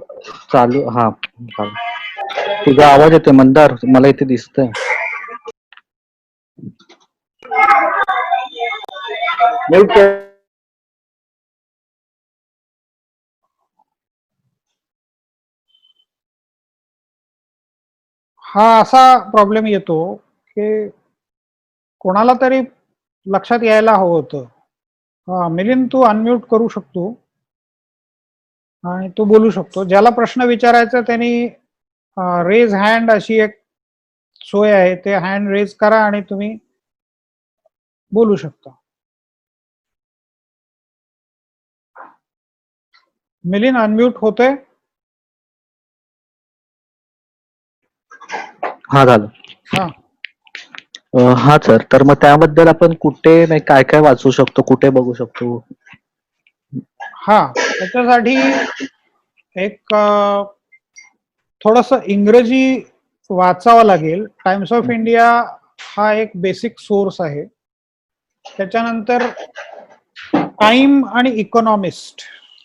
चालू, हा चालू. तुझा आवाज येतोय मंदार, मला इथे दिसतंय. हा असा प्रॉब्लेम येतो की कोणाला तरी लक्षात यायला हवं होतं. मिलिंद, तू अनम्यूट करू शकतो आणि तू बोलू शकतो. ज्याला प्रश्न विचारायचा त्यांनी रेज हँड अशी एक सोय आहे, ते हँड रेज करा आणि तुम्ही बोलू शकता. मिलिंद अनम्यूट होतोय? हा झालं. हा, हा सर, तर मग त्याबद्दल आपण कुठे नाही काय काय वाचू शकतो, कुठे बघू शकतो? हा त्याच्यासाठी एक थोडस इंग्रजी वाचावं लागेल. टाइम्स ऑफ इंडिया हा एक बेसिक सोर्स आहे. त्याच्यानंतर टाइम आणि इकॉनॉमिस्ट.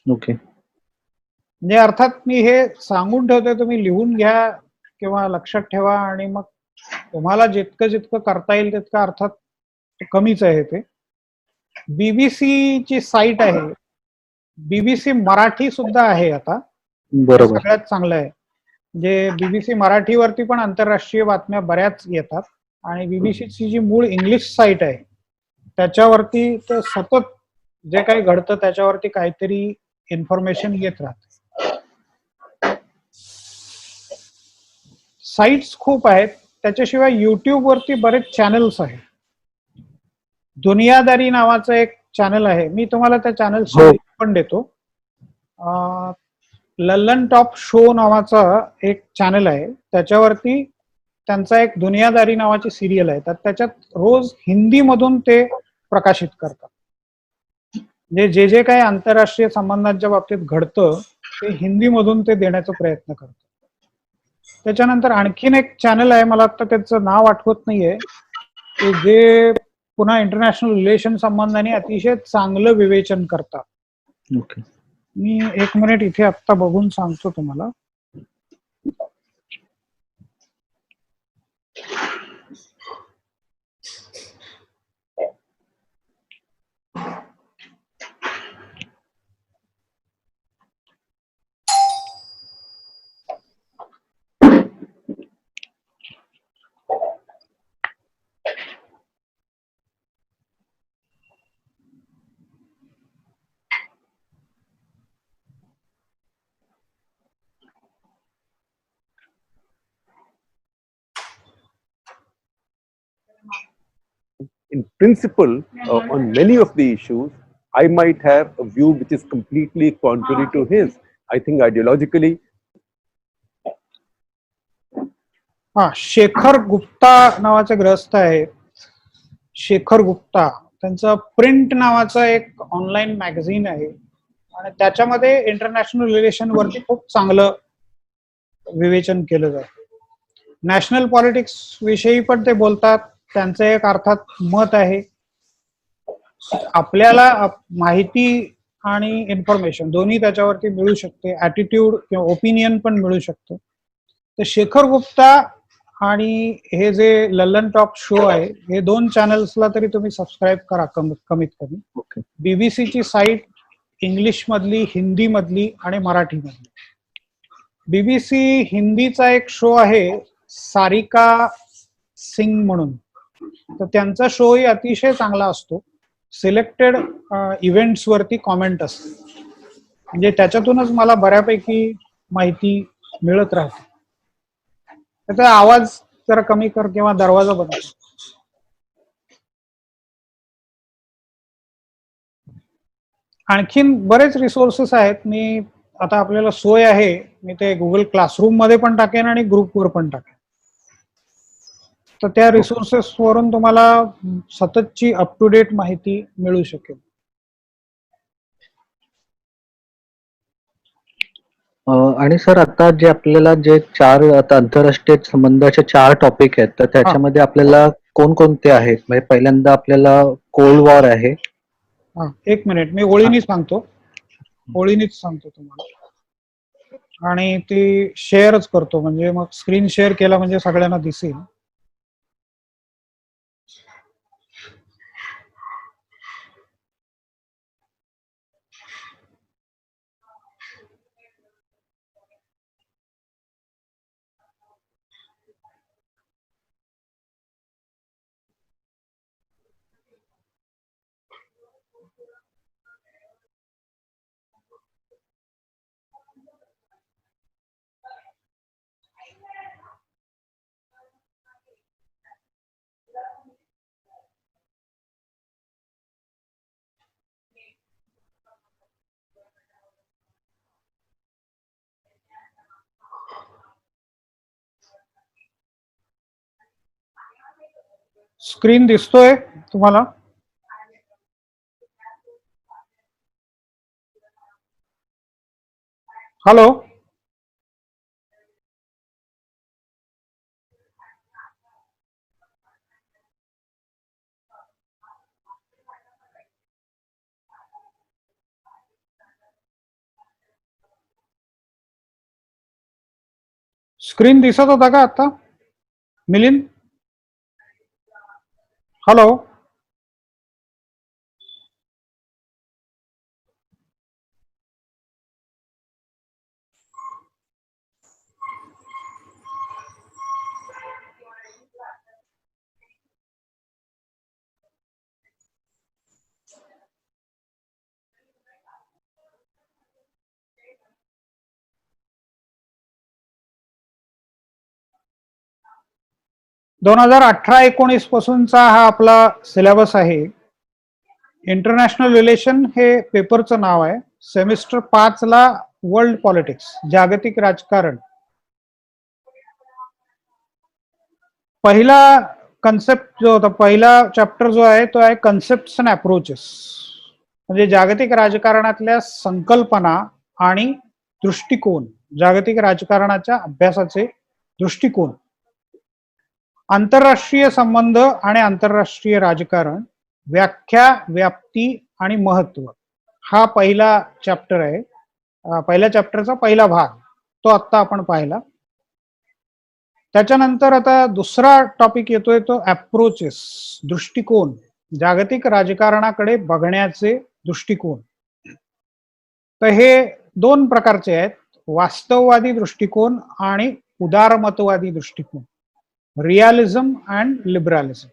ओके. म्हणजे अर्थात मी हे सांगून ठेवतोय, तुम्ही लिहून घ्या किंवा लक्षात ठेवा आणि मग तुम्हाला जितकं जितकं करता येईल तितकं, अर्थात कमीच आहे ते. बीबीसी ची साईट आहे, बीबीसी मराठी सुद्धा आहे आता. हे बरोबर. सगळ्यात चांगलं आहे. म्हणजे बीबीसी मराठीवरती पण आंतरराष्ट्रीय बातम्या बऱ्याच येतात आणि बीबीसीची जी मूळ इंग्लिश साईट आहे त्याच्यावरती ते सतत जे काही घडतं त्याच्यावरती काहीतरी इन्फॉर्मेशन येत राहते. साईट्स खूप आहेत. त्याच्याशिवाय युट्यूब वरती बरेच चॅनल्स आहेत. दुनियादारी नावाचं एक चॅनल आहे, मी तुम्हाला त्या चॅनलची हो. लिंक पण देतो. लल्लन टॉप शो नावाचा एक चॅनल आहे, त्याच्यावरती त्यांचा एक दुनियादारी नावाची सिरियल आहे, तर त्याच्यात रोज हिंदी मधून ते प्रकाशित करतात. म्हणजे जे जे काही आंतरराष्ट्रीय संबंधांच्या बाबतीत घडतं ते हिंदी मधून ते देण्याचा प्रयत्न करतात. त्याच्यानंतर आणखीन एक चॅनल आहे, मला आता त्याचं नाव आठवत नाहीये, की जे पुन्हा इंटरनॅशनल रिलेशन संबंधाने अतिशय चांगलं विवेचन करतात. ओके. मी एक मिनिट इथे आत्ता बघून सांगतो तुम्हाला. in principle, on many of the issues, I might have a view which is completely contrary to his. I think ideologically. हा, शेखर गुप्ता नावाचे ग्रस्त आहे. शेखर गुप्ता, त्यांचं प्रिंट नावाचं एक ऑनलाईन मॅगझिन आहे आणि त्याच्यामध्ये इंटरनॅशनल रिलेशन वरती खूप चांगलं विवेचन केलं जातं. नॅशनल पॉलिटिक्स विषयी पण ते बोलतात. त्यांचं एक अर्थात मत आहे, आपल्याला माहिती आणि इन्फॉर्मेशन दोन्ही त्याच्यावरती मिळू शकते, ऍटिट्यूड किंवा ओपिनियन पण मिळू शकतं. तर शेखर गुप्ता आणि हे जे ललन टॉक शो आहे, हे 2 चॅनल्सला तरी तुम्ही सबस्क्राईब करा कमीत कमी. ओके. बीबीसीची साईट इंग्लिश मधली, हिंदी मधली आणि मराठी मधली. बीबीसी हिंदीचा एक शो आहे सारिका सिंग म्हणून, तर त्यांचा शोही अतिशय चांगला असतो. सिलेक्टेड इव्हेंट्स वरती कॉमेंट असते, म्हणजे त्याच्यातूनच मला बऱ्यापैकी माहिती मिळत राहते. त्याचा आवाज जरा कमी कर किंवा दरवाजा बंद कर. आणखीन बरेच रिसोर्सेस आहेत. मी आता आपल्याला सोय आहे, मी ते गुगल क्लासरूम मध्ये पण टाकेन आणि ग्रुपवर पण टाकेन. तर त्या रिसोर्सेस वरून तुम्हाला सततची अप टू डेट माहिती मिळू शकेल. आणि सर, आता जे आपल्याला जे 4 आता आंतरराष्ट्रीय संबंधाचे 4 टॉपिक आहेत, तर त्याच्यामध्ये आपल्याला कोणकोणते आहेत? म्हणजे पहिल्यांदा आपल्याला कोल्ड वॉर आहे. एक मिनिट, मी ओळीनीच सांगतो तुम्हाला आणि ती शेअरच करतो, म्हणजे मग स्क्रीन शेअर केला म्हणजे सगळ्यांना दिसेल. स्क्रीन दिसतोय तुम्हाला? हॅलो, स्क्रीन दिसत होता का आता मिलिंद? हॅलो, दोन 2018-19 पासूनचा हा आपला सिलेबस आहे. इंटरनॅशनल रिलेशन हे पेपरचं नाव आहे. सेमिस्टर 5 ला वर्ल्ड पॉलिटिक्स, जागतिक राजकारण. पहिला कन्सेप्ट जो होता, पहिला चॅप्टर जो आहे तो आहे कन्सेप्ट्स अँड अप्रोचेस, म्हणजे जागतिक राजकारणातल्या संकल्पना आणि दृष्टिकोन, जागतिक राजकारणाच्या अभ्यासाचे दृष्टिकोन. आंतरराष्ट्रीय संबंध आणि आंतरराष्ट्रीय राजकारण, व्याख्या, व्याप्ती आणि महत्व, हा पहिला चॅप्टर आहे. पहिल्या चॅप्टरचा पहिला भाग तो आता आपण पाहिला. त्याच्यानंतर आता दुसरा टॉपिक येतोय तो अप्रोचेस, दृष्टिकोन, जागतिक राजकारणाकडे बघण्याचे दृष्टिकोन. तर हे 2 प्रकारचे आहेत, वास्तववादी दृष्टिकोन आणि उदारमतवादी दृष्टिकोन, रिअलिझम अँड लिबरलिझम.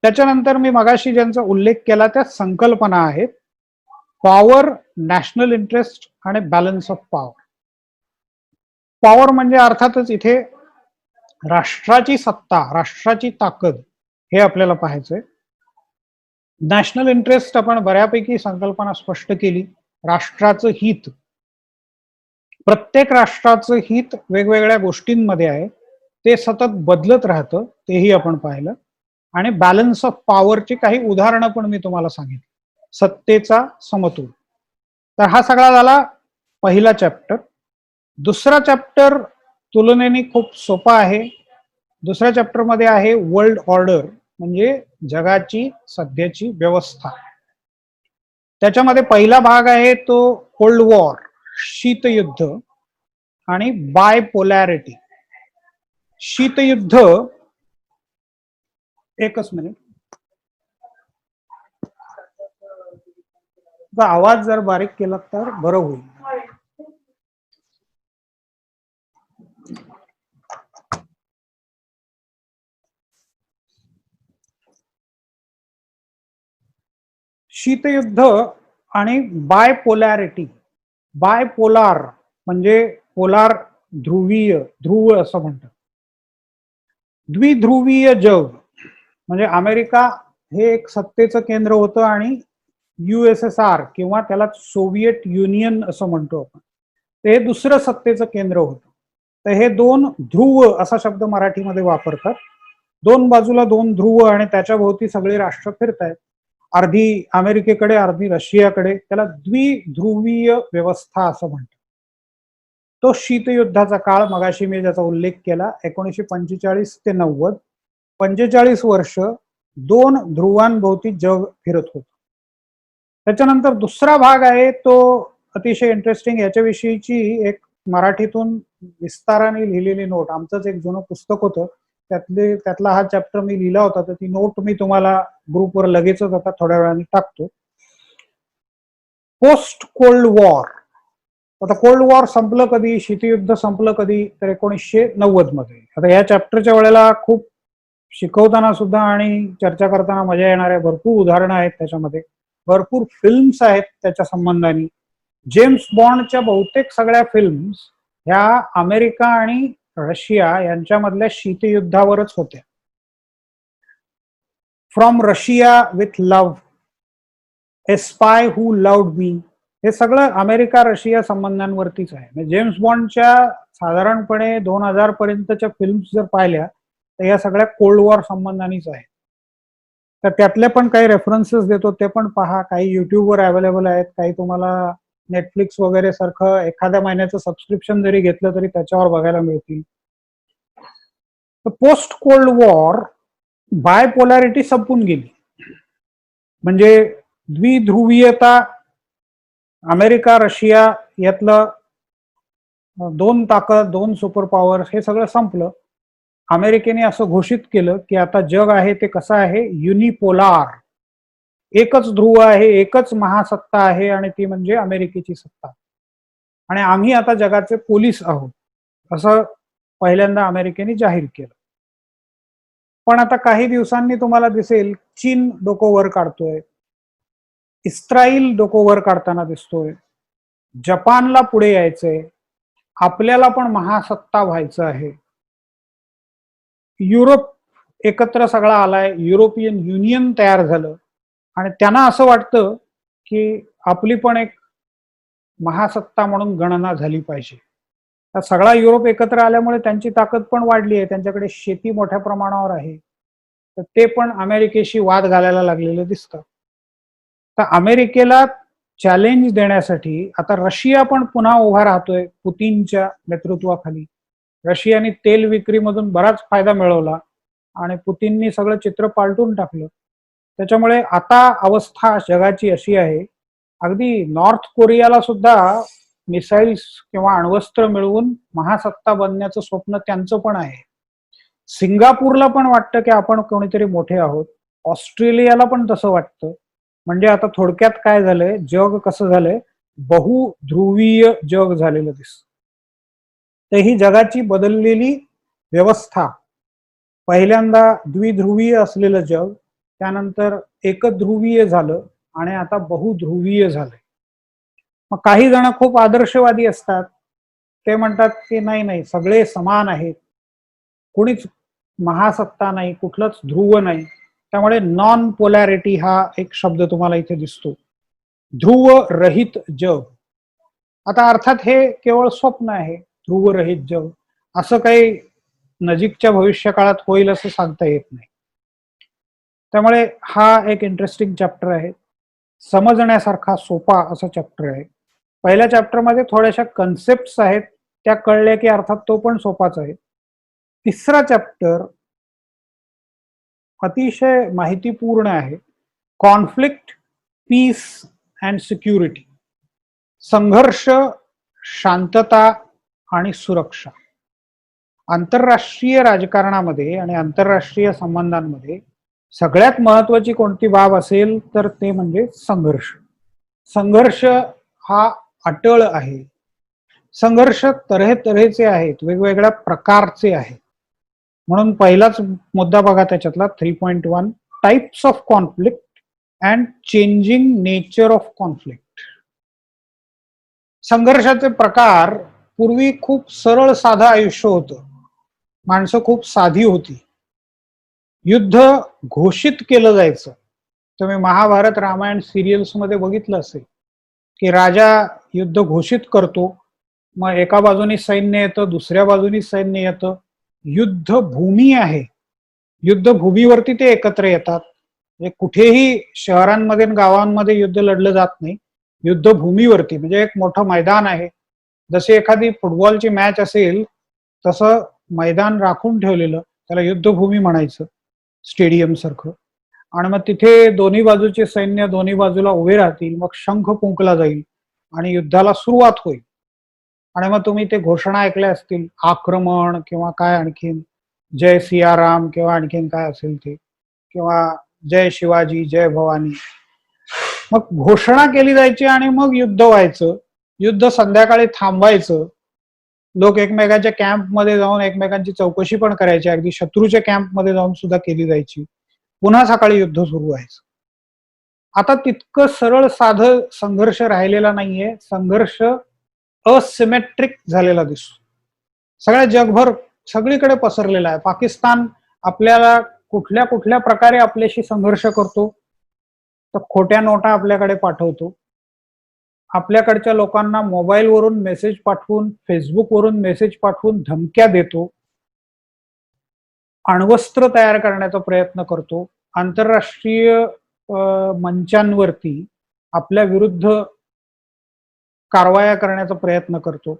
त्याच्यानंतर मी मगाशी ज्यांचा उल्लेख केला त्या संकल्पना आहेत, पॉवर, नॅशनल इंटरेस्ट आणि बॅलन्स ऑफ पॉवर. पॉवर म्हणजे अर्थातच इथे राष्ट्राची सत्ता, राष्ट्राची ताकद, हे आपल्याला पाहायचंय. नॅशनल इंटरेस्ट आपण बऱ्यापैकी संकल्पना स्पष्ट केली. राष्ट्राचं हित, प्रत्येक राष्ट्राचं हित वेगवेगळ्या गोष्टींमध्ये आहे, ते सतत बदलत राहतं, तेही आपण पाहिलं. आणि बॅलन्स ऑफ पॉवरची काही उदाहरणं पण मी तुम्हाला सांगितली. सत्तेचा समतोल. तर हा सगळा झाला पहिला चॅप्टर. दुसरा चॅप्टर तुलनेने खूप सोपा आहे. दुसऱ्या चॅप्टर मध्ये आहे वर्ल्ड ऑर्डर, म्हणजे जगाची सध्याची व्यवस्था. त्याच्यामध्ये पहिला भाग आहे तो कोल्ड वॉर, शीतयुद्ध आणि बायपोलॅरिटी. शीतयुद्ध, एकच मिनिट, आवाज जर बारीक केला तर बरं होईल. शीतयुद्ध आणि बायपोलॅरिटी. बायपोलार म्हणजे पोलार, ध्रुवीय, ध्रुव असं म्हणतात. द्विध्रुवीय जग म्हणजे अमेरिका हे एक सत्तेचं केंद्र होतं आणि USSR किंवा त्याला सोव्हिएट युनियन असं म्हणतो आपण, ते दुसरं सत्तेचं केंद्र होतं. तर हे दोन ध्रुव असा शब्द मराठीमध्ये वापरतात. दोन बाजूला दोन ध्रुव आणि त्याच्या भोवती सगळे राष्ट्र फिरतायत, अर्धी अमेरिकेकडे अर्धी रशियाकडे. त्याला द्विध्रुवीय व्यवस्था असं म्हणतात. तो शीतयुद्धाचा काळ, मगाशी मी ज्याचा उल्लेख केला, 1945 ते 90, 45 वर्ष दोन ध्रुवांभोवती जग फिरत होत. त्याच्यानंतर दुसरा भाग आहे तो अतिशय इंटरेस्टिंग. याच्याविषयीची एक मराठीतून विस्ताराने लिहिलेली नोट, आमचंच एक जुनं पुस्तक होतं, त्यातला हा चॅप्टर मी लिहिला होता. तर ती नोट मी तुम्हाला ग्रुपवर लगेचच आता थोड्या वेळाने टाकतो. Post cold war. आता कोल्ड वॉर संपलं कधी, शीतयुद्ध संपलं कधी, तर 1990 मध्ये. आता या चॅप्टरच्या वेळेला खूप शिकवताना सुद्धा आणि चर्चा करताना मजा येणाऱ्या भरपूर उदाहरणं आहेत त्याच्यामध्ये, भरपूर फिल्म्स आहेत त्याच्या संबंधाने. जेम्स बॉन्डच्या बहुतेक सगळ्या फिल्म्स ह्या अमेरिका आणि रशिया यांच्यामधल्या शीतयुद्धावरच होत्या. From Russia with love, A spy who loved me, हे सगळं अमेरिका रशिया संबंधांवरतीच आहे. जेम्स बॉन्डच्या साधारणपणे 2000 पर्यंतच्या फिल्म्स जर पाहिल्या तर या सगळ्या कोल्ड वॉर संबंधानेच आहेत. तर त्यातले पण काही रेफरन्सेस देतो, ते पण पहा. काही युट्यूबवर अवेलेबल आहेत, काही तुम्हाला नेटफ्लिक्स वगैरे सारखं एखाद्या महिन्याचं सबस्क्रिप्शन जरी घेतलं तरी त्याच्यावर बघायला मिळतील. पोस्ट कोल्ड वॉर बायपोलॅरिटी संपून गेली, म्हणजे द्विध्रुवीयता, अमेरिका रशिया यातलं दोन ताकद, दोन सुपर पॉवर्स, हे सगळं संपलं. अमेरिकेने असं घोषित केलं की आता जग आहे ते कसं आहे, युनिपोलार, एकच ध्रुव आहे, एकच महासत्ता आहे आणि ती म्हणजे अमेरिकेची सत्ता, आणि आम्ही आता जगाचे पोलीस आहोत, असं पहिल्यांदा अमेरिकेने जाहीर केलं. पण आता काही दिवसांनी तुम्हाला दिसेल चीन डोकं वर काढतोय, इस्रायल डोकं वर काढताना दिसतोय, जपानला पुढे यायचंय, आपल्याला पण महासत्ता व्हायचं आहे. युरोप एकत्र सगळा आलाय, युरोपियन युनियन तयार झालं आणि त्यांना असं वाटतं की आपली पण एक महासत्ता म्हणून गणना झाली पाहिजे. सगळा युरोप एकत्र आल्यामुळे त्यांची ताकद पण वाढली आहे, त्यांच्याकडे शेती मोठ्या प्रमाणावर आहे, तर ते पण अमेरिकेशी वाद घालायला लागलेले दिसतं. तर अमेरिकेला चॅलेंज देण्यासाठी आता रशिया पण पुन्हा उभा राहतोय पुतीनच्या नेतृत्वाखाली. रशियाने तेल विक्रीमधून बराच फायदा मिळवला आणि पुतीननी सगळं चित्र पालटून टाकलं. त्याच्यामुळे आता अवस्था जगाची अशी आहे, अगदी नॉर्थ कोरियाला सुद्धा मिसाईल्स किंवा अण्वस्त्र मिळवून महासत्ता बनण्याचं स्वप्न त्यांचं पण आहे. सिंगापूरला पण वाटतं की आपण कोणीतरी मोठे आहोत, ऑस्ट्रेलियाला पण तसं वाटतं. म्हणजे आता थोडक्यात काय झालंय, जग कसं झालंय, बहुध्रुवीय जग झालेलं दिसतं. तर ही जगाची बदललेली व्यवस्था, पहिल्यांदा द्विध्रुवीय असलेलं जग, त्यानंतर एकध्रुवीय झालं आणि आता बहुध्रुवीय झालंय. मग काही जण खूप आदर्शवादी असतात, ते म्हणतात की नाही नाही, सगळे समान आहेत, कुणीच महासत्ता नाही, कुठलंच ध्रुव नाही. त्यामुळे नॉन पोलॅरिटी हा एक शब्द तुम्हाला इथे दिसतो. ध्रुव रहित जग. आता अर्थात हे केवळ स्वप्न आहे, ध्रुव रहित जग. असं काही नजीकच्या भविष्य काळात होईल असं सांगता येत नाही. त्यामुळे हा एक इंटरेस्टिंग चॅप्टर आहे, समजण्यासारखा सोपा असा चॅप्टर आहे. पहिल्या चॅप्टरमध्ये थोड्याशा कन्सेप्ट आहेत, त्या कळल्या की अर्थात तो पण सोपाच आहे. तिसरा चॅप्टर अतिशय माहितीपूर्ण आहे. Conflict, peace and security. संघर्ष, शांतता आणि सुरक्षा. आंतरराष्ट्रीय राजकारणामध्ये आणि आंतरराष्ट्रीय संबंधांमध्ये सगळ्यात महत्वाची कोणती बाब असेल तर ते म्हणजे संघर्ष. संघर्ष हा अटळ आहे. संघर्ष तऱ्हेतऱ्हेचे आहेत, वेगवेगळ्या प्रकारचे आहेत. म्हणून पहिलाच मुद्दा बघा त्याच्यातला 3.1, types of conflict and changing nature of conflict. संघर्षाचे प्रकार. पूर्वी खूप सरळ साधं आयुष्य होतं, माणसं खूप साधी होती. युद्ध घोषित केलं जायचं. तुम्ही महाभारत रामायण सिरियल्स मध्ये बघितलं असेल की राजा युद्ध घोषित करतो, मग एका बाजूनी सैन्य येतं, दुसऱ्या बाजूनी सैन्य येतं. युद्धभूमी आहे, युद्धभूमीवरती ते एकत्र येतात. म्हणजे कुठेही शहरांमध्ये आणि गावांमध्ये युद्ध लढलं जात नाही, युद्धभूमीवरती. म्हणजे एक मोठं मैदान आहे, जशी एखादी फुटबॉलची मॅच असेल तसं मैदान राखून ठेवलेलं, त्याला युद्धभूमी म्हणायचं, स्टेडियम सारखं. आणि मग तिथे दोन्ही बाजूचे सैन्य दोन्ही बाजूला उभे राहतील, मग शंख फुंकला जाईल आणि युद्धाला सुरुवात होईल. आणि मग तुम्ही ते घोषणा ऐकल्या असतील, आक्रमण किंवा काय आणखीन, जय सियाराम किंवा आणखीन काय असेल ते, किंवा जय शिवाजी जय भवानी. मग घोषणा केली जायची आणि मग युद्ध व्हायचं. युद्ध संध्याकाळी थांबायचं. लोक एकमेकांच्या कॅम्पमध्ये जाऊन एकमेकांची चौकशी पण करायची, अगदी शत्रूच्या कॅम्पमध्ये जाऊन सुद्धा केली जायची. पुन्हा सकाळी युद्ध सुरू व्हायचं. आता तितकं सरळ साधं संघर्ष राहिलेला नाहीये. संघर्ष असिमेट्रिक झालेला दिसतो. सगळ्या जगभर सगळीकडे पसरलेला आहे. पाकिस्तान आपल्याला कुठल्या कुठल्या प्रकारे आपल्याशी संघर्ष करतो, तर खोट्या नोटा आपल्याकडे पाठवतो, आपल्याकडच्या लोकांना मोबाईलवरून मेसेज पाठवून, फेसबुकवरून मेसेज पाठवून धमक्या देतो, अण्वस्त्र तयार करण्याचा प्रयत्न करतो, आंतरराष्ट्रीय मंचांवरती आपल्या विरुद्ध कारवाया करण्याचा प्रयत्न करतो,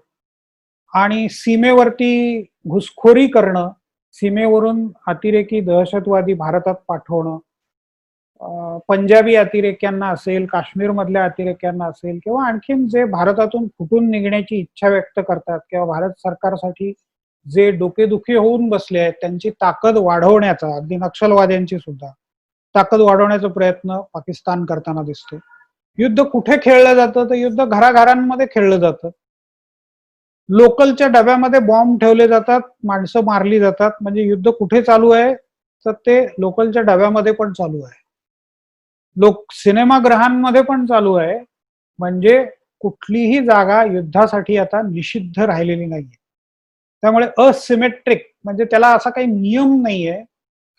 आणि सीमेवरती घुसखोरी करणं, सीमेवरून अतिरेकी दहशतवादी भारतात पाठवणं, पंजाबी अतिरेक्यांना असेल, काश्मीर मधल्या अतिरेक्यांना असेल, किंवा आणखीन जे भारतातून फुटून निघण्याची इच्छा व्यक्त करतात किंवा भारत सरकारसाठी जे डोकेदुखी होऊन बसले आहेत त्यांची ताकद वाढवण्याचा, अगदी नक्षलवाद्यांची सुद्धा ताकद वाढवण्याचा प्रयत्न पाकिस्तान करताना दिसतो. युद्ध कुठे खेळलं जातं तर युद्ध घराघरांमध्ये खेळलं जातं. लोकलच्या डब्यामध्ये बॉम्ब ठेवले जातात, माणसं मारली जातात. म्हणजे युद्ध कुठे चालू आहे तर ते लोकलच्या डब्यामध्ये पण चालू आहे, सिनेमागृहांमध्ये पण चालू आहे. म्हणजे कुठलीही जागा युद्धासाठी आता निषिद्ध राहिलेली नाहीये. त्यामुळे असिमेट्रिक म्हणजे त्याला असा काही नियम नाहीये,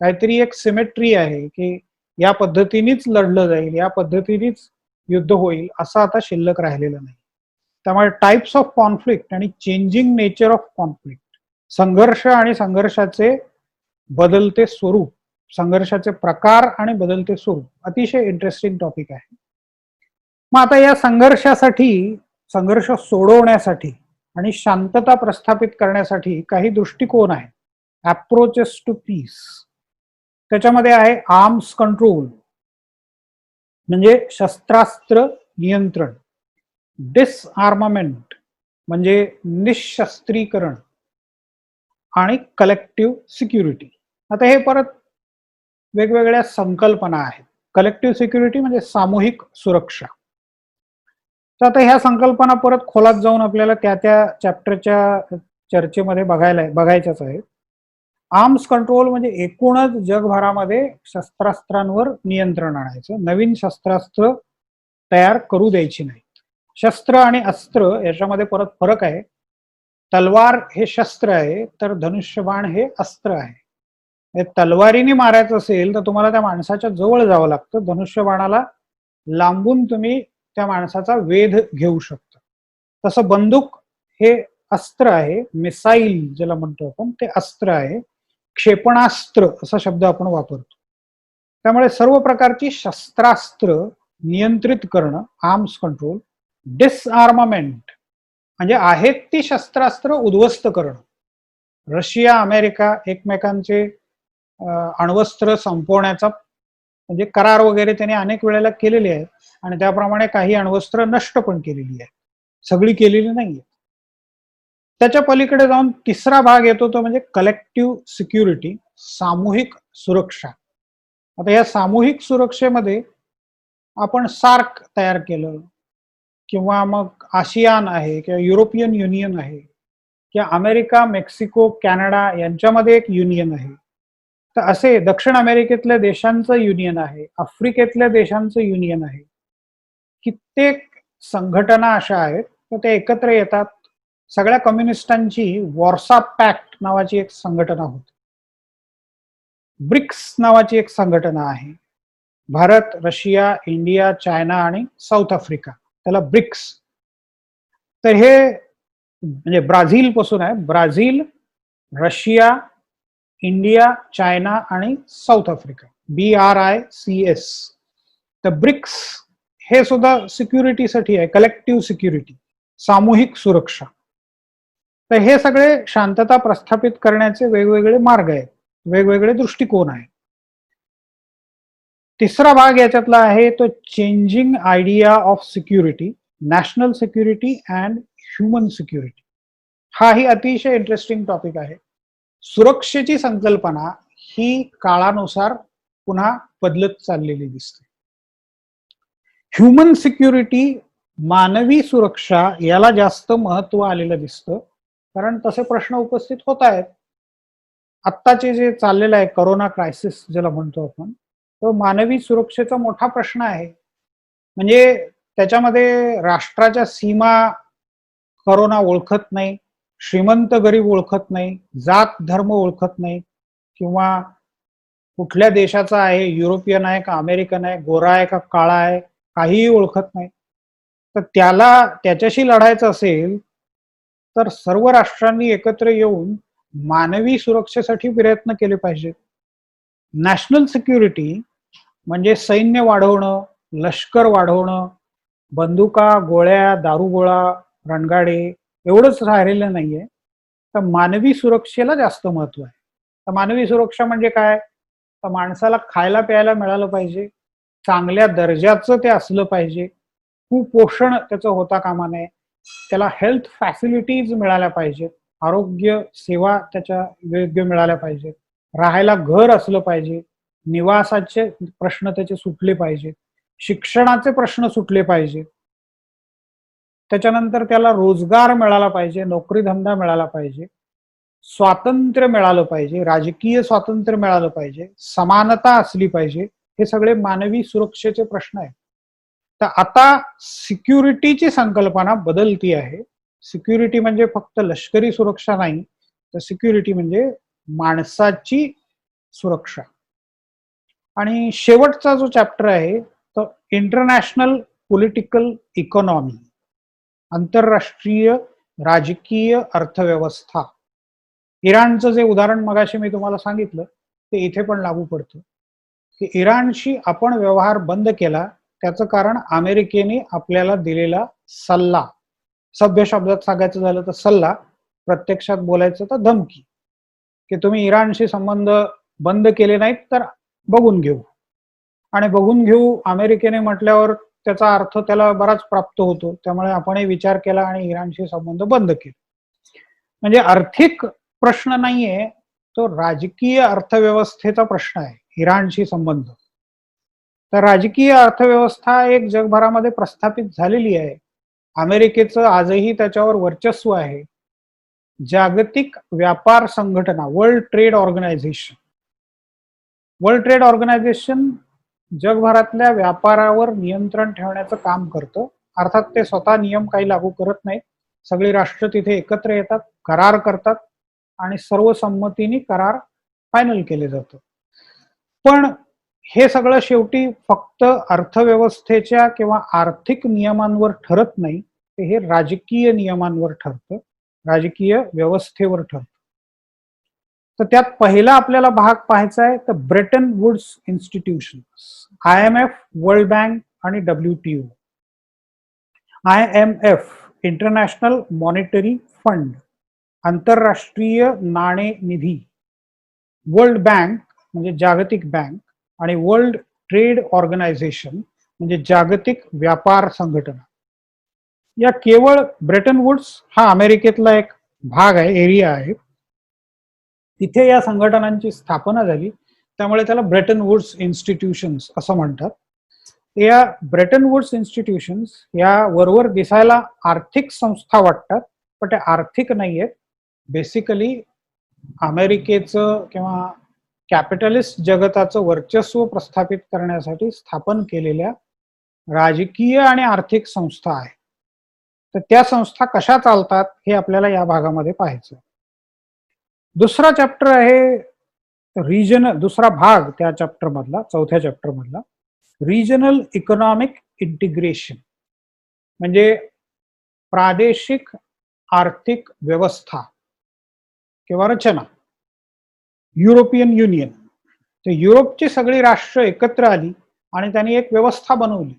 काहीतरी एक सिमेट्री आहे की या पद्धतीनेच लढलं जाईल, या पद्धतीनेच युद्ध होईल, असं आता शिल्लक राहिलेलं नाही. त्यामुळे टाइप्स ऑफ कॉन्फ्लिक्ट आणि चेंजिंग नेचर ऑफ कॉन्फ्लिक्ट, संघर्ष आणि संघर्षाचे बदलते स्वरूप, संघर्षाचे प्रकार आणि बदलते स्वरूप, अतिशय इंटरेस्टिंग टॉपिक आहे. मग आता या संघर्षासाठी, संघर्ष सोडवण्यासाठी आणि शांतता प्रस्थापित करण्यासाठी काही दृष्टिकोन आहे, अप्रोचेस टू पीस. त्याच्यामध्ये आहे आर्म्स कंट्रोल म्हणजे शस्त्रास्त्र नियंत्रण, डिसआर्मामेंट म्हणजे निशस्त्रीकरण, आणि कलेक्टिव्ह सिक्युरिटी. आता हे परत वेगवेगळ्या संकल्पना आहेत. कलेक्टिव्ह सिक्युरिटी म्हणजे सामूहिक सुरक्षा. तर आता ह्या संकल्पना परत खोलात जाऊन आपल्याला त्या त्या चॅप्टरच्या चर्चेमध्ये बघायच्याच आहेत. आर्म्स कंट्रोल म्हणजे एकूणच जगभरामध्ये शस्त्रास्त्रांवर नियंत्रण आणायचं, नवीन शस्त्रास्त्र तयार करू द्यायची नाहीत. शस्त्र आणि अस्त्र याच्यामध्ये परत फरक आहे. तलवार हे शस्त्र आहे तर धनुष्यबाण हे अस्त्र आहे. तलवारीने मारायचं असेल तर तुम्हाला त्या माणसाच्या जवळ जावं लागतं. धनुष्यबाणाला लांबून तुम्ही त्या माणसाचा वेध घेऊ शकता. तसं बंदूक हे अस्त्र आहे, मिसाईल ज्याला म्हणतो आपण ते अस्त्र आहे, क्षेपणास्त्र असा शब्द आपण वापरतो. त्यामुळे सर्व प्रकारची शस्त्रास्त्र नियंत्रित करणं, आर्म्स कंट्रोल, डिसआर्मामेंट म्हणजे आहेत ती शस्त्रास्त्र उद्ध्वस्त करणं. रशिया अमेरिका एकमेकांचे अण्वस्त्र संपवण्याचा म्हणजे करार वगैरे त्याने अनेक वेळेला केलेले आहेत आणि त्याप्रमाणे काही अण्वस्त्र नष्ट पण केलेली आहेत, सगळी केलेली नाहीये. त्याच्या पलीकडे जाऊन तिसरा भाग येतो तो म्हणजे कलेक्टिव्ह सिक्युरिटी, सामूहिक सुरक्षा. आता या सामूहिक सुरक्षेमध्ये आपण सार्क तयार केलं किंवा मग आसियान आहे किंवा युरोपियन युनियन आहे किंवा अमेरिका, मेक्सिको, कॅनडा यांच्यामध्ये एक युनियन आहे. तर असे दक्षिण अमेरिकेतल्या देशांचं युनियन आहे, आफ्रिकेतल्या देशांचं युनियन आहे. कित्येक संघटना अशा आहेत तर ते एकत्र येतात. सगळ्या कम्युनिस्टांची वॉर्सा पॅक्ट नावाची एक संघटना होती. ब्रिक्स नावाची एक संघटना आहे. भारत, रशिया, इंडिया, चायना आणि साऊथ आफ्रिका, त्याला ब्रिक्स. तर हे म्हणजे ब्राझील पासून आहे, ब्राझील, रशिया, इंडिया, चायना आणि साऊथ आफ्रिका, BRICS. तर ब्रिक्स हे सुद्धा सिक्युरिटीसाठी आहे, कलेक्टिव्ह सिक्युरिटी, सामूहिक सुरक्षा. तर हे सगळे शांतता प्रस्थापित करण्याचे वेगवेगळे मार्ग आहेत, वेगवेगळे दृष्टिकोन आहेत. तिसरा भाग याच्यातला आहे तो changing idea of security, national security and human security. हाही अतिशय इंटरेस्टिंग टॉपिक आहे. सुरक्षेची संकल्पना ही काळानुसार पुन्हा बदलत चाललेली दिसते. ह्युमन सिक्युरिटी, मानवी सुरक्षा याला जास्त महत्व आलेलं दिसतं, कारण तसे प्रश्न उपस्थित होत आहेत. आत्ताचे जे चाललेलं आहे करोना क्रायसिस ज्याला म्हणतो आपण, तो मानवी सुरक्षेचा मोठा प्रश्न आहे. म्हणजे त्याच्यामध्ये राष्ट्राच्या सीमा करोना ओळखत नाही, श्रीमंत गरीब ओळखत नाही, जात धर्म ओळखत नाही, किंवा कुठल्या देशाचा आहे, युरोपियन आहे का अमेरिकन आहे, गोरा आहे का काळा आहे, काहीही ओळखत नाही. तर त्याच्याशी लढायचं असेल तर सर्व राष्ट्रांनी एकत्र येऊन मानवी सुरक्षेसाठी प्रयत्न केले पाहिजेत. नॅशनल सिक्युरिटी म्हणजे सैन्य वाढवणं, लष्कर वाढवणं, बंदुका, गोळ्या, दारुगोळा, रणगाडे एवढंच राहिलेलं नाहीये. तर मानवी सुरक्षेला जास्त महत्व आहे. तर मानवी सुरक्षा म्हणजे काय? तर माणसाला खायला प्यायला मिळालं पाहिजे, चांगल्या दर्जाचं ते असलं पाहिजे, कुपोषण त्याचं होता कामा नये, त्याला हेल्थ फॅसिलिटीज मिळाल्या पाहिजेत, आरोग्य सेवा त्याच्या योग्य मिळाल्या पाहिजेत, राहायला घर असलं पाहिजे, निवासाचे प्रश्न त्याचे सुटले पाहिजेत, शिक्षणाचे प्रश्न सुटले पाहिजेत, त्याच्यानंतर त्याला रोजगार मिळाला पाहिजे, नोकरी धंदा मिळाला पाहिजे, स्वातंत्र्य मिळालं पाहिजे, राजकीय स्वातंत्र्य मिळालं पाहिजे, समानता असली पाहिजे. हे सगळे मानवी सुरक्षेचे प्रश्न आहेत. तर आता सिक्युरिटीची संकल्पना बदलती आहे. सिक्युरिटी म्हणजे फक्त लष्करी सुरक्षा नाही, तर सिक्युरिटी म्हणजे माणसाची सुरक्षा. आणि शेवटचा जो चॅप्टर आहे तो इंटरनॅशनल पॉलिटिकल इकॉनॉमी, आंतरराष्ट्रीय राजकीय अर्थव्यवस्था. इराणचं जे उदाहरण मगाशी मी तुम्हाला सांगितलं ते इथे पण लागू पडतं की इराणशी आपण व्यवहार बंद केला त्याचं कारण अमेरिकेने आपल्याला दिलेला सल्ला. सभ्य शब्दात सांगायचं झालं तर सल्ला, प्रत्यक्षात बोलायचं तर धमकी, की तुम्ही इराणशी संबंध बंद केले नाहीत तर बघून घेऊ. आणि बघून घेऊ अमेरिकेने म्हटल्यावर त्याचा अर्थ त्याला बराच प्राप्त होतो. त्यामुळे आपणही विचार केला आणि इराणशी संबंध बंद केले. म्हणजे आर्थिक प्रश्न नाहीये, तो राजकीय अर्थव्यवस्थेचा प्रश्न आहे इराणशी संबंध. तर राजकीय अर्थव्यवस्था एक जगभरामध्ये प्रस्थापित झालेली आहे. अमेरिकेचं आजही त्याच्यावर वर्चस्व आहे. जागतिक व्यापार संघटना, world trade organisation, world trade organisation जगभरातल्या व्यापारावर नियंत्रण ठेवण्याचं काम करतं. अर्थात ते स्वतः नियम काही लागू करत नाहीत. सगळी राष्ट्र तिथे एकत्र येतात, करार करतात आणि सर्वसंमतीने करार फायनल केले जातं. पण हे सगळं शेवटी फक्त अर्थव्यवस्थेच्या किंवा आर्थिक नियमांवर ठरत नाही, ते हे राजकीय नियमांवर ठरतं, राजकीय व्यवस्थेवर ठरतं. तर त्यात पहिला आपल्याला भाग पाहायचा आहे तर Bretton Woods institution, IMF, world bank आणि WTO. IMF international monetary fund, आंतरराष्ट्रीय नाणेनिधी, वर्ल्ड बँक म्हणजे जागतिक बँक आणि वर्ल्ड ट्रेड ऑर्गनायझेशन म्हणजे जागतिक व्यापार संघटना. या केवळ ब्रेटन वुड्स हा अमेरिकेतला एक भाग आहे, एरिया आहे. तिथे या संघटनांची स्थापना झाली, त्यामुळे त्याला ब्रेटन वुड्स इन्स्टिट्यूशन्स असं म्हणतात. या ब्रेटन वुड्स इन्स्टिट्यूशन्स या वरवर दिसायला आर्थिक संस्था वाटतात, पण त्या आर्थिक नाही आहेत. बेसिकली अमेरिकेचं किंवा कॅपिटलिस्ट जगताचं वर्चस्व प्रस्थापित करण्यासाठी स्थापन केलेल्या राजकीय आणि आर्थिक संस्था आहेत. तर त्या संस्था कशा चालतात हे आपल्याला या भागामध्ये पाहायचं. दुसरा चॅप्टर आहे रिजनल, दुसरा भाग त्या चॅप्टर मधला, चौथ्या चॅप्टर मधला, रिजनल इकॉनॉमिक इंटिग्रेशन म्हणजे प्रादेशिक आर्थिक व्यवस्था किंवा रचना. युरोपियन युनियन, तर युरोपची सगळी राष्ट्र एकत्र आली आणि त्यांनी एक व्यवस्था बनवली.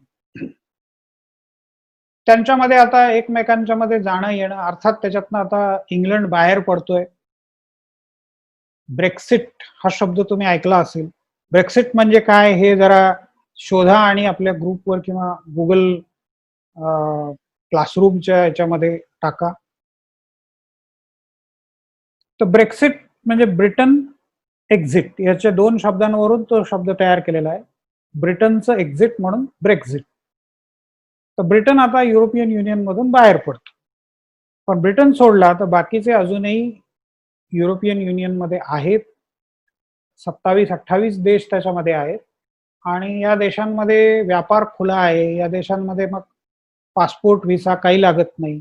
त्यांच्यामध्ये आता एकमेकांच्या मध्ये जाणं येणं, अर्थात त्याच्यातनं आता इंग्लंड बाहेर पडतोय. ब्रेक्सिट हा शब्द तुम्ही ऐकला असेल. ब्रेक्सिट म्हणजे काय हे जरा शोधा आणि आपल्या ग्रुपवर किंवा गुगल क्लासरूमच्या याच्यामध्ये टाका. तर ब्रेक्सिट म्हणजे ब्रिटन एक्झिट, याच्या दोन शब्दांवरून तो शब्द तयार केलेला आहे. ब्रिटनचं एक्झिट म्हणून ब्रेक्झिट. तर ब्रिटन आता युरोपियन युनियन मधून बाहेर पडतो. पण ब्रिटन सोडला तर बाकीचे अजूनही युरोपियन युनियन मध्ये आहेत. 27-28 देश त्याच्यामध्ये आहेत आणि या देशांमध्ये व्यापार खुला आहे. या देशांमध्ये मग पासपोर्ट व्हिसा काही लागत नाही.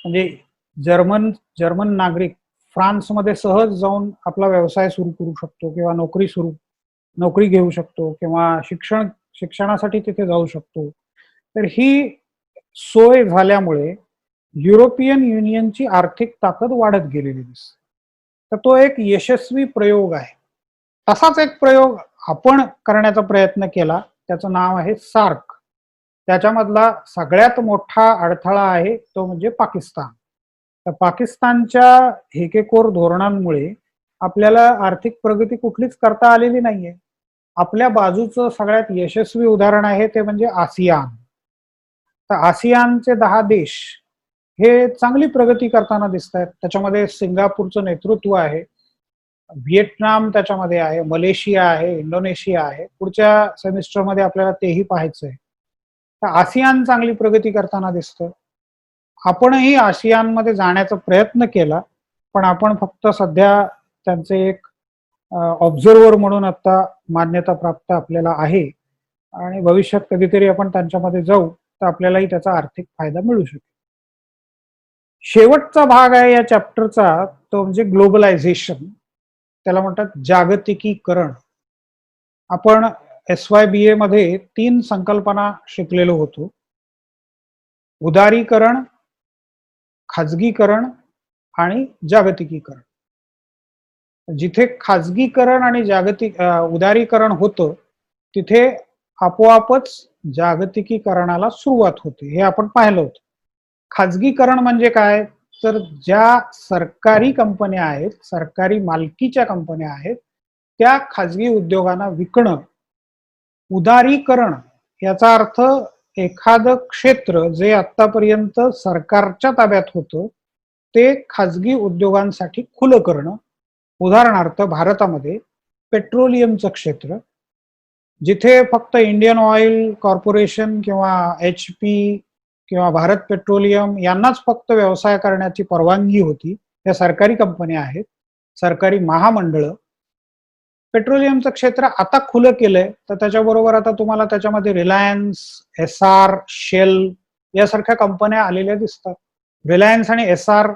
म्हणजे जर्मन नागरिक फ्रान्समध्ये सहज जाऊन आपला व्यवसाय सुरू करू शकतो किंवा नोकरी घेऊ शकतो किंवा शिक्षणासाठी तिथे जाऊ शकतो. तर ही सोय झाल्यामुळे युरोपियन युनियनची आर्थिक ताकद वाढत गेलेली दिसते. तर तो एक यशस्वी प्रयोग आहे. तसाच एक प्रयोग आपण करण्याचा प्रयत्न केला, त्याचं नाव आहे सार्क. त्याच्यामधला सगळ्यात मोठा अडथळा आहे तो म्हणजे पाकिस्तान. तर पाकिस्तानच्या हेकेखोर धोरणांमुळे आपल्याला आर्थिक प्रगती कुठलीच करता आलेली नाहीये. आपल्या बाजूचं सगळ्यात यशस्वी उदाहरण आहे ते म्हणजे आसियान. तर आसियानचे 10 देश हे चांगली प्रगती करताना दिसत आहेत. त्याच्यामध्ये सिंगापूरचं नेतृत्व आहे, व्हिएतनाम त्याच्यामध्ये आहे, मलेशिया आहे, इंडोनेशिया आहे. पुढच्या सेमिस्टरमध्ये आपल्याला तेही पाहायचं आहे. तर आसियान चांगली प्रगती करताना दिसतं. आपणही आसियानमध्ये जाण्याचा प्रयत्न केला, पण आपण फक्त सध्या त्यांचे एक ऑब्झर्वर म्हणून आता मान्यता प्राप्त आपल्याला आहे आणि भविष्यात कधीतरी आपण त्यांच्यामध्ये जाऊ तर आपल्यालाही त्याचा आर्थिक फायदा मिळू शकेल. शेवटचा भाग आहे या चॅप्टरचा तो म्हणजे ग्लोबलायझेशन, त्याला म्हणतात जागतिकीकरण. आपण SYBA मध्ये 3 संकल्पना शिकलेलो होतो: उदारीकरण, खाजगीकरण आणि जागतिकीकरण. जिथे खाजगीकरण आणि उदारीकरण होतं तिथे आपोआपच जागतिकीकरणाला सुरुवात होते, हे आपण पाहिलं होतं. खाजगीकरण म्हणजे काय, तर ज्या सरकारी कंपन्या आहेत, सरकारी मालकीच्या कंपन्या आहेत, त्या खाजगी उद्योगांना विकणं. उदारीकरण याचा अर्थ एखादं क्षेत्र जे आतापर्यंत सरकारच्या ताब्यात होतं ते खाजगी उद्योगांसाठी खुलं करणं. उदाहरणार्थ भारतामध्ये पेट्रोलियमचं क्षेत्र, जिथे फक्त इंडियन ऑइल कॉर्पोरेशन किंवा HP किंवा भारत पेट्रोलियम यांनाच फक्त व्यवसाय करण्याची परवानगी होती. या सरकारी कंपन्या आहेत, सरकारी महामंडळ. पेट्रोलियमचं क्षेत्र आता खुलं केलंय, तर त्याच्याबरोबर आता तुम्हाला त्याच्यामध्ये रिलायन्स, SR, शेल यासारख्या कंपन्या आलेल्या दिसतात. रिलायन्स आणि SR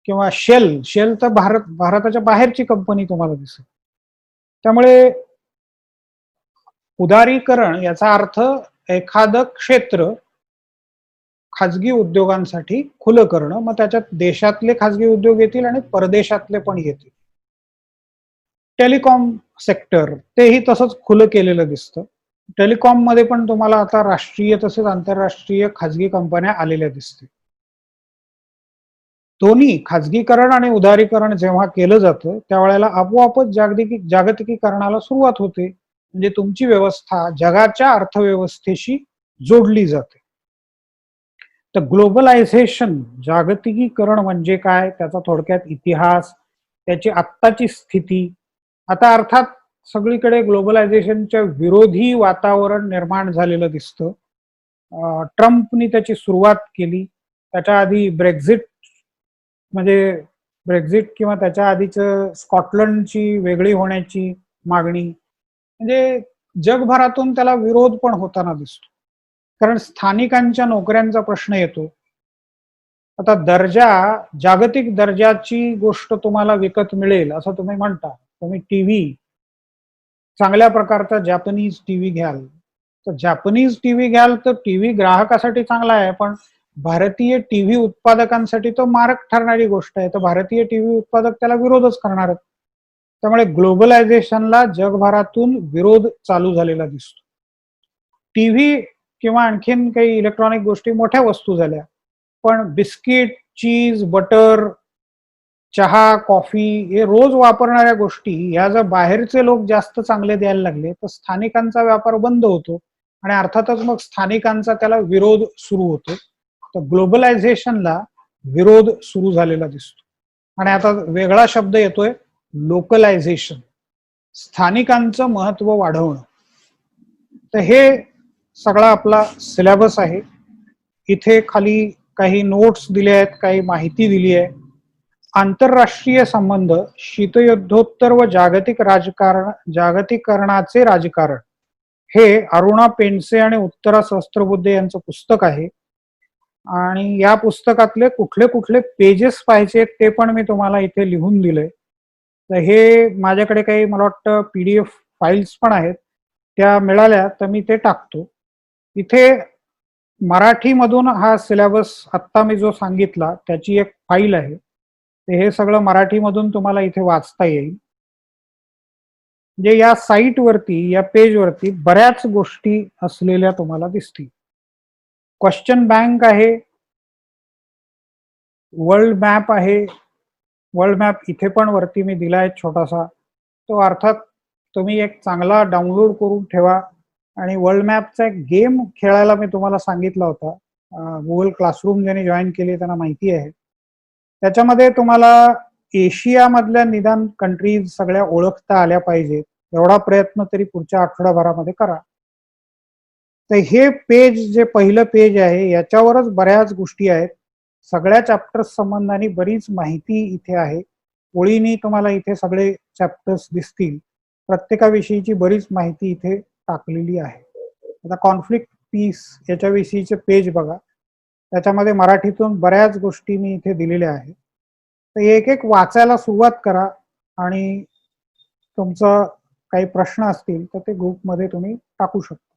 किंवा शेल तर भारताच्या बाहेरची कंपनी तुम्हाला दिसेल. त्यामुळे उदारीकरण याचा अर्थ एखादं क्षेत्र खाजगी उद्योगांसाठी खुलं करणं, मग त्याच्यात देशातले खाजगी उद्योग येतील आणि परदेशातले पण येतील. टेलिकॉम सेक्टर तेही तसंच खुलं केलेलं दिसतं. टेलिकॉम मध्ये पण तुम्हाला आता राष्ट्रीय तसेच आंतरराष्ट्रीय खाजगी कंपन्या आलेल्या दिसतील. दोन्ही खाजगीकरण आणि उदारीकरण जेव्हा केलं जातं त्यावेळेला आपोआपच जागतिकीकरणाला सुरुवात होते. म्हणजे तुमची व्यवस्था जगाच्या अर्थव्यवस्थेशी जोडली जाते. तर ग्लोबलायझेशन जागतिकीकरण म्हणजे काय, त्याचा थोडक्यात इतिहास, त्याची आत्ताची स्थिती. आता अर्थात सगळीकडे ग्लोबलायझेशनच्या विरोधी वातावरण निर्माण झालेलं दिसतं. ट्रम्पनी त्याची सुरुवात केली. त्याच्या आधी ब्रेक्झिट किंवा त्याच्या आधीचं स्कॉटलंडची वेगळी होण्याची मागणी, म्हणजे जगभरातून त्याला विरोध पण होताना दिसतो. कारण स्थानिकांच्या नोकऱ्यांचा प्रश्न येतो. आता जागतिक दर्जाची गोष्ट तुम्हाला विकत मिळेल असं तुम्ही म्हणता. तुम्ही टीव्ही चांगल्या प्रकारचा जॅपनीज टीव्ही घ्याल, तर जॅपनीज टीव्ही घ्याल तर टीव्ही ग्राहकासाठी चांगला आहे, पण भारतीय टीव्ही उत्पादकांसाठी तो मारक ठरणारी गोष्ट आहे. तर भारतीय टीव्ही उत्पादक त्याला विरोधच करणार आहेत. त्यामुळे ग्लोबलायझेशनला जगभरातून विरोध चालू झालेला दिसतो. टीव्ही किंवा आणखीन काही इलेक्ट्रॉनिक गोष्टी मोठ्या वस्तू झाल्या, पण बिस्किट, चीज, बटर, चहा, कॉफी हे रोज वापरणाऱ्या गोष्टी ह्या जर बाहेरचे लोक जास्त चांगले द्यायला लागले तर स्थानिकांचा व्यापार बंद होतो आणि अर्थातच मग स्थानिकांचा त्याला विरोध सुरू होतो. तर ग्लोबलायझेशनला विरोध सुरू झालेला दिसतो. आणि आता वेगळा शब्द येतोय, लोकलायझेशन, स्थानिकांचं महत्व वाढवणं. तर हे सगळा आपला सिलेबस आहे. इथे खाली काही नोट्स दिले आहेत, काही माहिती दिली आहे. आंतरराष्ट्रीय संबंध, शीतयुद्धोत्तर व जागतिकरणाचे राजकारण, हे अरुणा पेंडसे आणि उत्तरा सहस्त्रबुद्धे यांचं पुस्तक आहे. आणि या पुस्तकातले कुठले कुठले पेजेस पाहिजे ते पण मी तुम्हाला इथे लिहून दिलंय. तर हे माझ्याकडे काही मला वाटतं PDF फाईल्स पण आहेत, त्या मिळाल्या तर मी ते टाकतो. इथे मराठीमधून हा सिलेबस आत्ता मी जो सांगितला त्याची एक फाईल आहे. हे सगळं मराठीमधून तुम्हाला इथे वाचता येईल. म्हणजे या साईट वरती, या पेज वरती बऱ्याच गोष्टी असलेल्या तुम्हाला दिसतील. क्वेश्चन बँक आहे, वर्ल्ड मॅप आहे. वर्ल्ड मॅप इथे पण वरती मी दिला आहे छोटासा. तो अर्थात तुम्ही एक चांगला डाउनलोड करून ठेवा. आणि वर्ल्ड मॅपचा एक गेम खेळायला मी तुम्हाला सांगितला होता. गुगल क्लासरूम ज्यांनी जॉईन केली त्यांना माहिती आहे. त्याच्यामध्ये तुम्हाला एशियामधल्या निदान कंट्रीज सगळ्या ओळखता आल्या पाहिजेत, एवढा प्रयत्न तरी पुढच्या आठवड्याभरामध्ये करा. तर हे पेज, जे पहिलं पेज आहे, याच्यावरच बऱ्याच गोष्टी आहेत. सगळ्या चॅप्टर्स संबंधाने बरीच माहिती इथे आहे. ओळीनी तुम्हाला इथे सगळे चॅप्टर्स दिसतील. प्रत्येकाविषयीची बरीच माहिती इथे टाकलेली आहे. आता कॉन्फ्लिक्ट पीस याच्याविषयीचे पेज बघा, त्याच्यामध्ये मराठीतून बऱ्याच गोष्टी मी इथे दिलेल्या आहेत. तर एक एक वाचायला सुरुवात करा आणि तुमचं काही प्रश्न असतील तर ते ग्रुपमध्ये तुम्ही टाकू शकता.